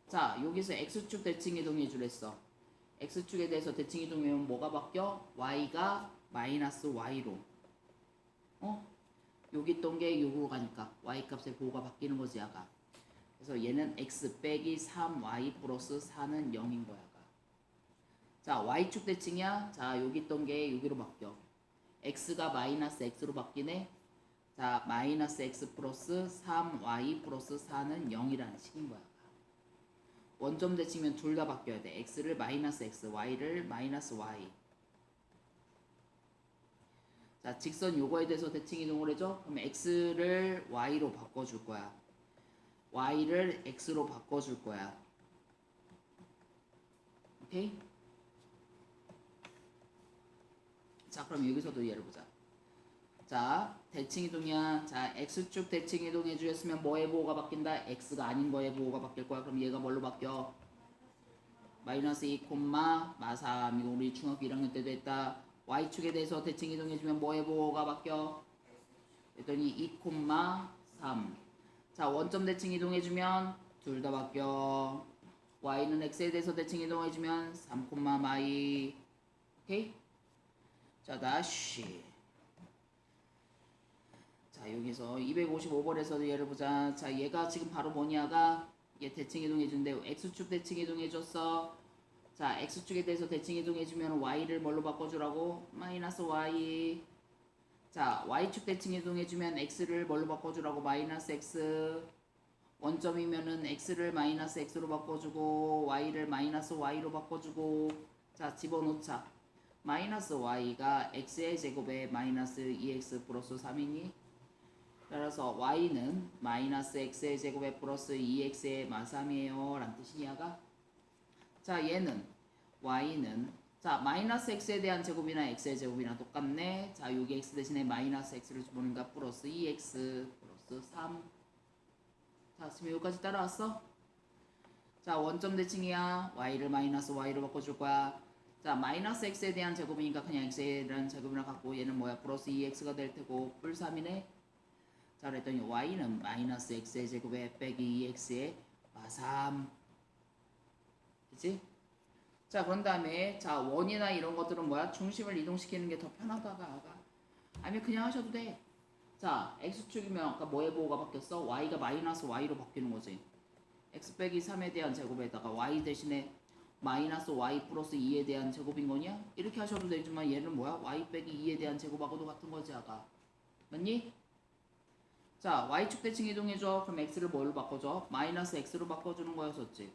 자 여기서 x축 대칭 이동해 주랬어. x축에 대해서 대칭 이동하면 뭐가 바뀌어? y가 마이너스 y로. 여기 있던 게 요구로 가니까 y 값의 보호가 바뀌는 거지 아가. 그래서 얘는 x 빼기 3y 플러스 4는 0인 거야 아가. 자 y축 대칭이야. 자 여기 있던 게 여기로 바뀌어. x가 마이너스 x로 바뀌네. 자 마이너스 x 플러스 3y 플러스 4는 0이라는 식인 거야. 원점 대칭이면 둘 다 바뀌어야 돼. x를 마이너스 x, y를 마이너스 y. 자 직선 요거에 대해서 대칭 이동을 해줘. 그럼 x를 y로 바꿔줄 거야. y를 x로 바꿔줄 거야. 오케이? 자, 그럼 여기서도 얘를 보자. 자, 대칭 이동이야. 자, x축 대칭 이동해 주셨으면 뭐의 보호가 바뀐다? x가 아닌 거의 보호가 바뀔 거야. 그럼 얘가 뭘로 바뀌어? 마이너스 2, 마 3. 이거 우리 중학교 1학년 때도 했다. y축에 대해서 대칭 이동해 주면 뭐의 보호가 바뀌어? 그랬더니 2, 3. 자, 원점 대칭 이동해 주면 둘 다 바뀌어. y는 x에 대해서 대칭 이동해 주면 3, 마이. 오케이? 자, 다시. 자, 여기서 255번에서 얘를 보자. 자, 얘가 지금 바로 뭐냐가 얘 대칭 이동해 준대. x축 대칭 이동해 줬어. 자, x축에 대해서 대칭 이동해 주면 y를 뭘로 바꿔 주라고? 마이너스 y. 자, y축 대칭 이동해 주면 x를 뭘로 바꿔 주라고? 마이너스 x. 원점이면은 x를 마이너스 x로 바꿔 주고 y를 마이너스 y로 바꿔 주고. 자, 집어넣자. 마이너스 y가 x의 제곱에 마이너스 2x 플러스 3이니? 따라서 y는 마이너스 x의 제곱에 플러스 2x의 마3이에요 라는 뜻이냐가? 자, 얘는 y는 자, 마이너스 x에 대한 제곱이나 x의 제곱이나 똑같네. 자, 여기 x 대신에 마이너스 x를 집어넣으니까 플러스 2x 플러스 3. 자, 지금 여기까지 따라왔어? 자, 원점 대칭이야. y를 마이너스 y로 바꿔줄 거야. 자, 마이너스 x에 대한 제곱이니까 그냥 x에 대한 제곱이나 갖고 얘는 뭐야? 플러스 2x가 될 테고 뿔 3이네. 자, 그랬더니 y는 마이너스 x의 제곱에 빼기 2x의 마3. 그치? 자, 그런 다음에 자, 원이나 이런 것들은 뭐야? 중심을 이동시키는 게 더 편하다가 아니면 그냥 하셔도 돼. 자, x축이면 아까 뭐의 보호가 바뀌었어? y가 마이너스 y로 바뀌는 거지. x 빼기 3에 대한 제곱에다가 y 대신에 마이너스 y 플러스 2에 대한 제곱인 거냐? 이렇게 하셔도 되지만 얘는 뭐야? y 빼기 2에 대한 제곱하고도 같은 거지 아까. 맞니? 자, y축 대칭 이동해줘. 그럼 x를 뭘로 바꿔줘? 마이너스 x로 바꿔주는 거였었지.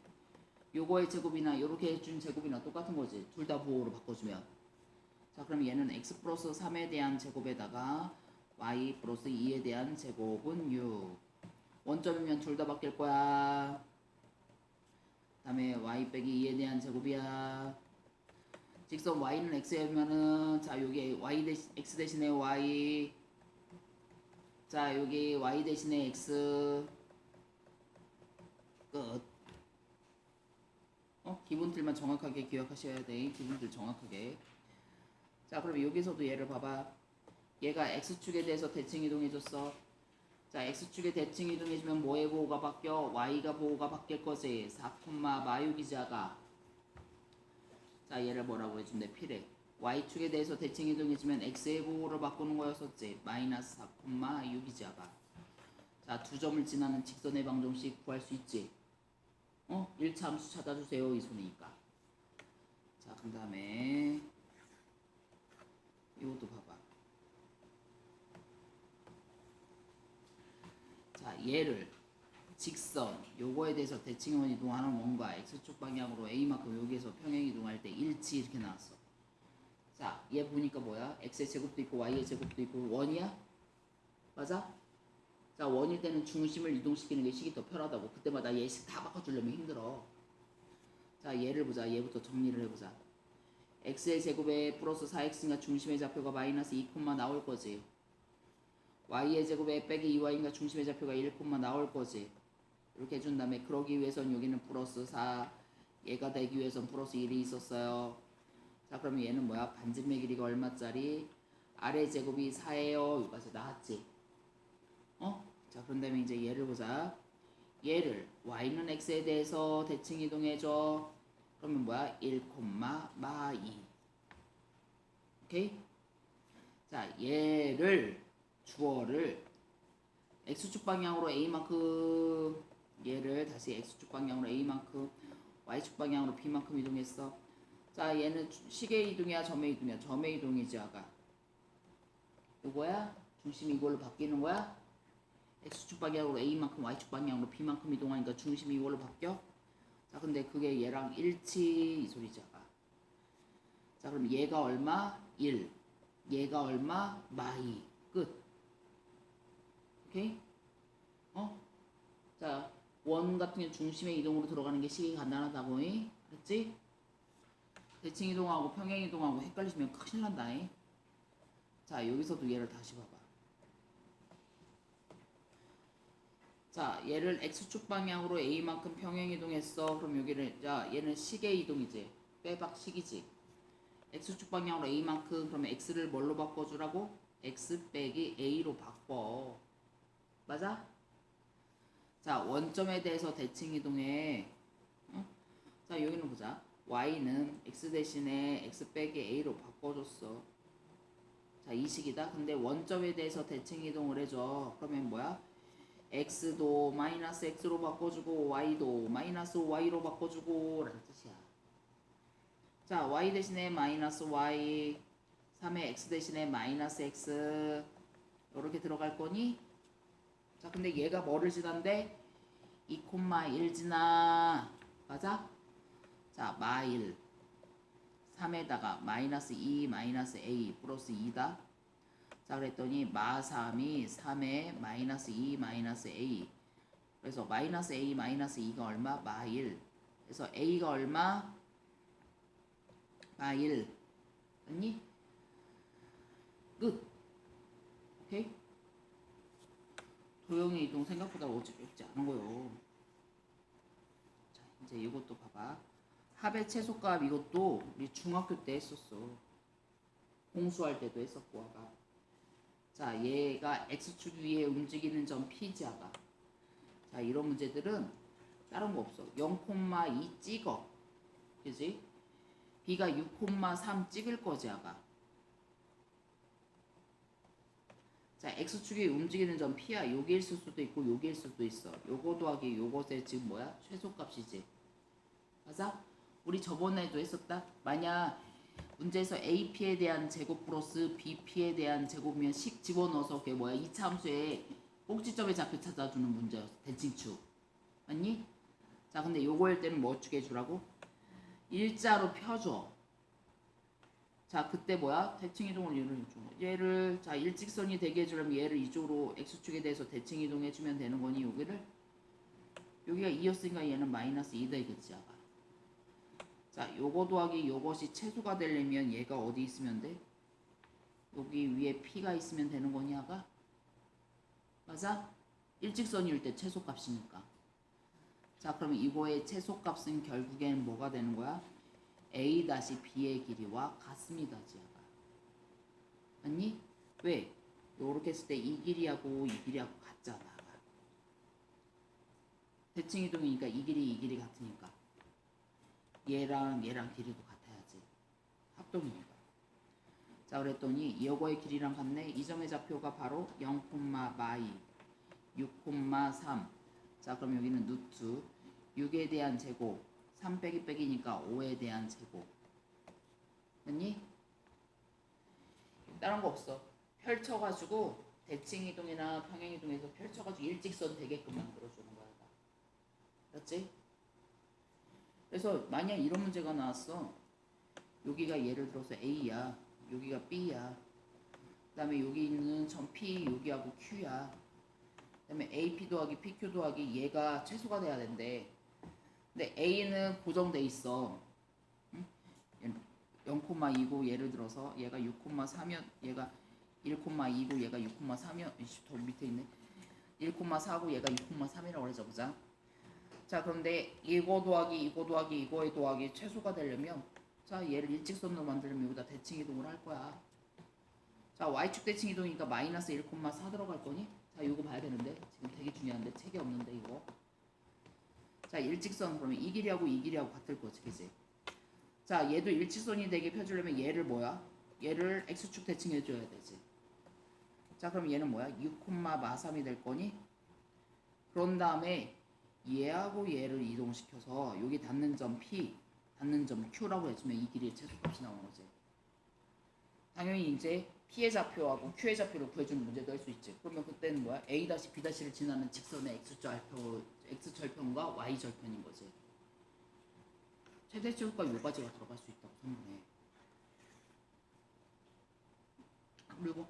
요거의 제곱이나 요렇게 해준 제곱이나 똑같은 거지. 둘 다 부호로 바꿔주면. 자, 그럼 얘는 x 플러스 3에 대한 제곱에다가 y 플러스 2에 대한 제곱은 6. 원점이면 둘 다 바뀔 거야. 다음에 y 빼기 2에 대한 제곱이야. 직선 y는 x면은 자, 여기 x 대신에 y. 자, 여기 y 대신에 x. 끝. 기본틀만 정확하게 기억하셔야 돼. 기본틀 정확하게. 자, 그럼 여기서도 얘를 봐봐. 얘가 x축에 대해서 대칭 이동해줬어. 자, x축에 대칭 이동해주면 뭐의 보호가 바뀌어? y가 보호가 바뀔 거지. 4, 마육이자가. 자, 얘를 뭐라고 해준대? 필해. y축에 대해서 대칭 이동해주면 x의 보호를 바꾸는 거였었지. 마이너스 4, 6이자가. 자, 두 점을 지나는 직선의 방정식 구할 수 있지. 1차 함수 찾아주세요. 이 손이니까. 자, 그 다음에 이것도 봐봐. 자, 얘를 직선 요거에 대해서 대칭원 이동하는 원과 x축 방향으로 a만큼 여기에서 평행 이동할 때 일치 이렇게 나왔어. 자, 얘 보니까 뭐야? x의 제곱도 있고 y의 제곱도 있고 원이야? 맞아? 자, 원일 때는 중심을 이동시키는 게 식이 더 편하다고. 그때마다 얘식 다 바꿔주려면 힘들어. 자, 얘를 보자. 얘부터 정리를 해보자. x의 제곱에 플러스 4x니까 중심의 좌표가 마이너스 2, 나올 거지. y의 제곱에 빼기 2y니까 중심의 좌표가 1, 나올 거지. 이렇게 해준 다음에 그러기 위해선 여기는 플러스 4, 얘가 되기 위해선 플러스 1이 있었어요. 자, 그러면 얘는 뭐야? 반지름의 길이가 얼마짜리? 아래 제곱이 4예요. 여기까지 나왔지. 자, 그런 다음에 이제 얘를 보자. 얘를 y는 x에 대해서 대칭 이동해줘. 그러면 뭐야? 1, 마 2. 오케이? 자, 얘를 주어를 x축 방향으로 a만큼, 얘를 다시 x축 방향으로 a만큼, y축 방향으로 b만큼 이동했어. 자, 얘는 식의 이동이야, 점의 이동이야? 점의 이동이지 아까. 이거야? 중심이 이걸로 바뀌는 거야? x축 방향으로 a만큼, y축 방향으로 b만큼 이동하니까 중심이 이걸로 바뀌어? 자, 근데 그게 얘랑 일치 이 소리지 아까. 자, 그럼 얘가 얼마? 1. 얘가 얼마? 마 2. 끝. 오케이? 자, 원 같은 게 중심의 이동으로 들어가는 게 식이 간단하다고. 알았지? 대칭 이동하고 평행 이동하고 헷갈리시면 큰일 난다. 자, 여기서도 얘를 다시 봐봐. 자, 얘를 x축 방향으로 a만큼 평행 이동했어. 그럼 여기를, 자, 얘는 식의 이동이지. 빼박식이지. x축 방향으로 a만큼, 그러면 x를 뭘로 바꿔주라고? x 빼기 a로 바꿔. 맞아? 자, 원점에 대해서 대칭 이동해. 어? 자, 여기는 보자. y는 x 대신에 x 빼기 a로 바꿔줬어. 자, 이 식이다. 근데 원점에 대해서 대칭 이동을 해줘. 그러면 뭐야? x도 마이너스 x로 바꿔주고 y도 마이너스 y로 바꿔주고 라는 뜻이야. 자, y 대신에 마이너스 y, 3의 x 대신에 마이너스 x 이렇게 들어갈 거니? 자, 근데 얘가 뭐를 지난데? 2,1 지나. 맞아? 자, 마1 3에다가 마이너스 2 마이너스 a 플러스 2다. 자, 그랬더니 마3이 3에 마이너스 2 마이너스 a. 그래서 마이너스 a 마이너스 2가 얼마? 마1. 그래서 a가 얼마? 마1. 됐니? 끝. 오케이? 도형의 이동 생각보다 어렵지 않은 거요. 자, 이제 이것도 봐봐. 합의 최소값 이것도 우리 중학교 때 했었어. 공수할 때도 했었고 아까. 자, 얘가 x축 위에 움직이는 점 p지 아가. 자, 이런 문제들은 다른 거 없어. 0,2 찍어. 그지? b가 6,3 찍을 거지 아가. 자, x축이 움직이는 점 p야. 요게 있을 수도 있고 요게 있을 수도 있어. 요거 더하기 요것의 지금 뭐야? 최소값이지. 맞아? 우리 저번에도 했었다. 만약 문제에서 ap에 대한 제곱 플러스 bp에 대한 제곱이면 식 집어넣어서 그게 뭐야? 이차 함수의 꼭지점의 좌표 찾아주는 문제였어. 대칭축. 맞니? 자, 근데 요거 할 때는 뭐 어떻게 해주라고? 일자로 펴줘. 자, 그때 뭐야? 대칭 이동을 얘를 자, 일직선이 되게 해주려면 얘를 이쪽으로 x축에 대해서 대칭 이동해주면 되는 거니 여기를 여기가 2였으니까 얘는 마이너스 2다 이거지. 자, 요거 더하기 요것이 최소가 되려면 얘가 어디 있으면 돼? 여기 위에 p가 있으면 되는 거니 아가? 맞아? 일직선일 때 최소값이니까. 자, 그러면 이거의 최소값은 결국엔 뭐가 되는 거야? a-b의 길이와 같습니다. 지아가. 맞니? 왜? 요렇게 했을 때 이 길이하고 이 길이하고 같잖아. 대칭 이동이니까 이 길이 같으니까. 얘랑 얘랑 길이도 같아야지. 합동이니까. 자, 그랬더니 이거의 길이랑 같네. 이 점의 좌표가 바로 0,마이 6,3. 자, 그럼 여기는 루트 6에 대한 제곱 3 빼기 빼기니까 5에 대한 제곱. 됐니? 다른 거 없어. 펼쳐가지고 대칭 이동이나 평행 이동에서 펼쳐가지고 일직선 되게끔 만들어주는 거야. 알았지? 그래서 만약 이런 문제가 나왔어. 여기가 예를 들어서 A야. 여기가 B야. 그 다음에 여기 있는 점 P 여기하고 Q야. 그 다음에 AP 더하기 PQ 더하기 얘가 최소가 돼야 된대. 근데 A는 고정돼 있어. 응? 0,2고 예를 들어서 얘가 6,3이었 얘가 1,2고 얘가 6,3이었 더 밑에 있네. 1,4고 얘가 6,3이라고 해줘 보자. 자, 그런데 이거 더하기 이거 더하기 이거의 더하기 최소가 되려면 자, 얘를 일직선으로 만들려면 여기다 대칭 이동을 할 거야. 자, y축 대칭 이동이니까 마이너스 1,4 들어갈 거니? 자, 이거 봐야 되는데 지금 되게 중요한데 책이 없는데 이거. 자, 일직선 그러면 이 길이하고 이 길이하고 같을 거지, 그지? 자, 얘도 일직선이 되게 펴주려면 얘를 뭐야? 얘를 x축 대칭해줘야 되지. 자, 그럼 얘는 뭐야? 6,3이 될 거니? 그런 다음에 얘하고 얘를 이동시켜서 여기 닿는 점 P, 닿는 점 Q라고 해주면 이 길이의 최소값이 나오는 거지. 당연히 이제 P의 좌표하고 Q의 좌표를 구해주는 문제도 할 수 있지. 그러면 그때는 뭐야? A-B'를 지나는 직선의 X절편과 Y절편인 거지. 최대 최소가 요 가지가 들어갈 수 있다고 설명해. 그리고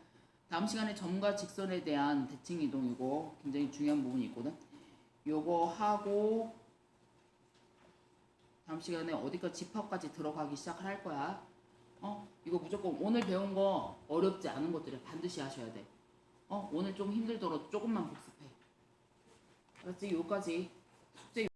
다음 시간에 점과 직선에 대한 대칭 이동 이거 굉장히 중요한 부분이 있거든. 요거 하고 다음 시간에 어디까 집합까지 들어가기 시작을 할 거야. 이거 무조건 오늘 배운 거 어렵지 않은 것들이야. 반드시 하셔야 돼. 오늘 좀 힘들더라도 조금만 복습해. 알았지? 요까지 숙제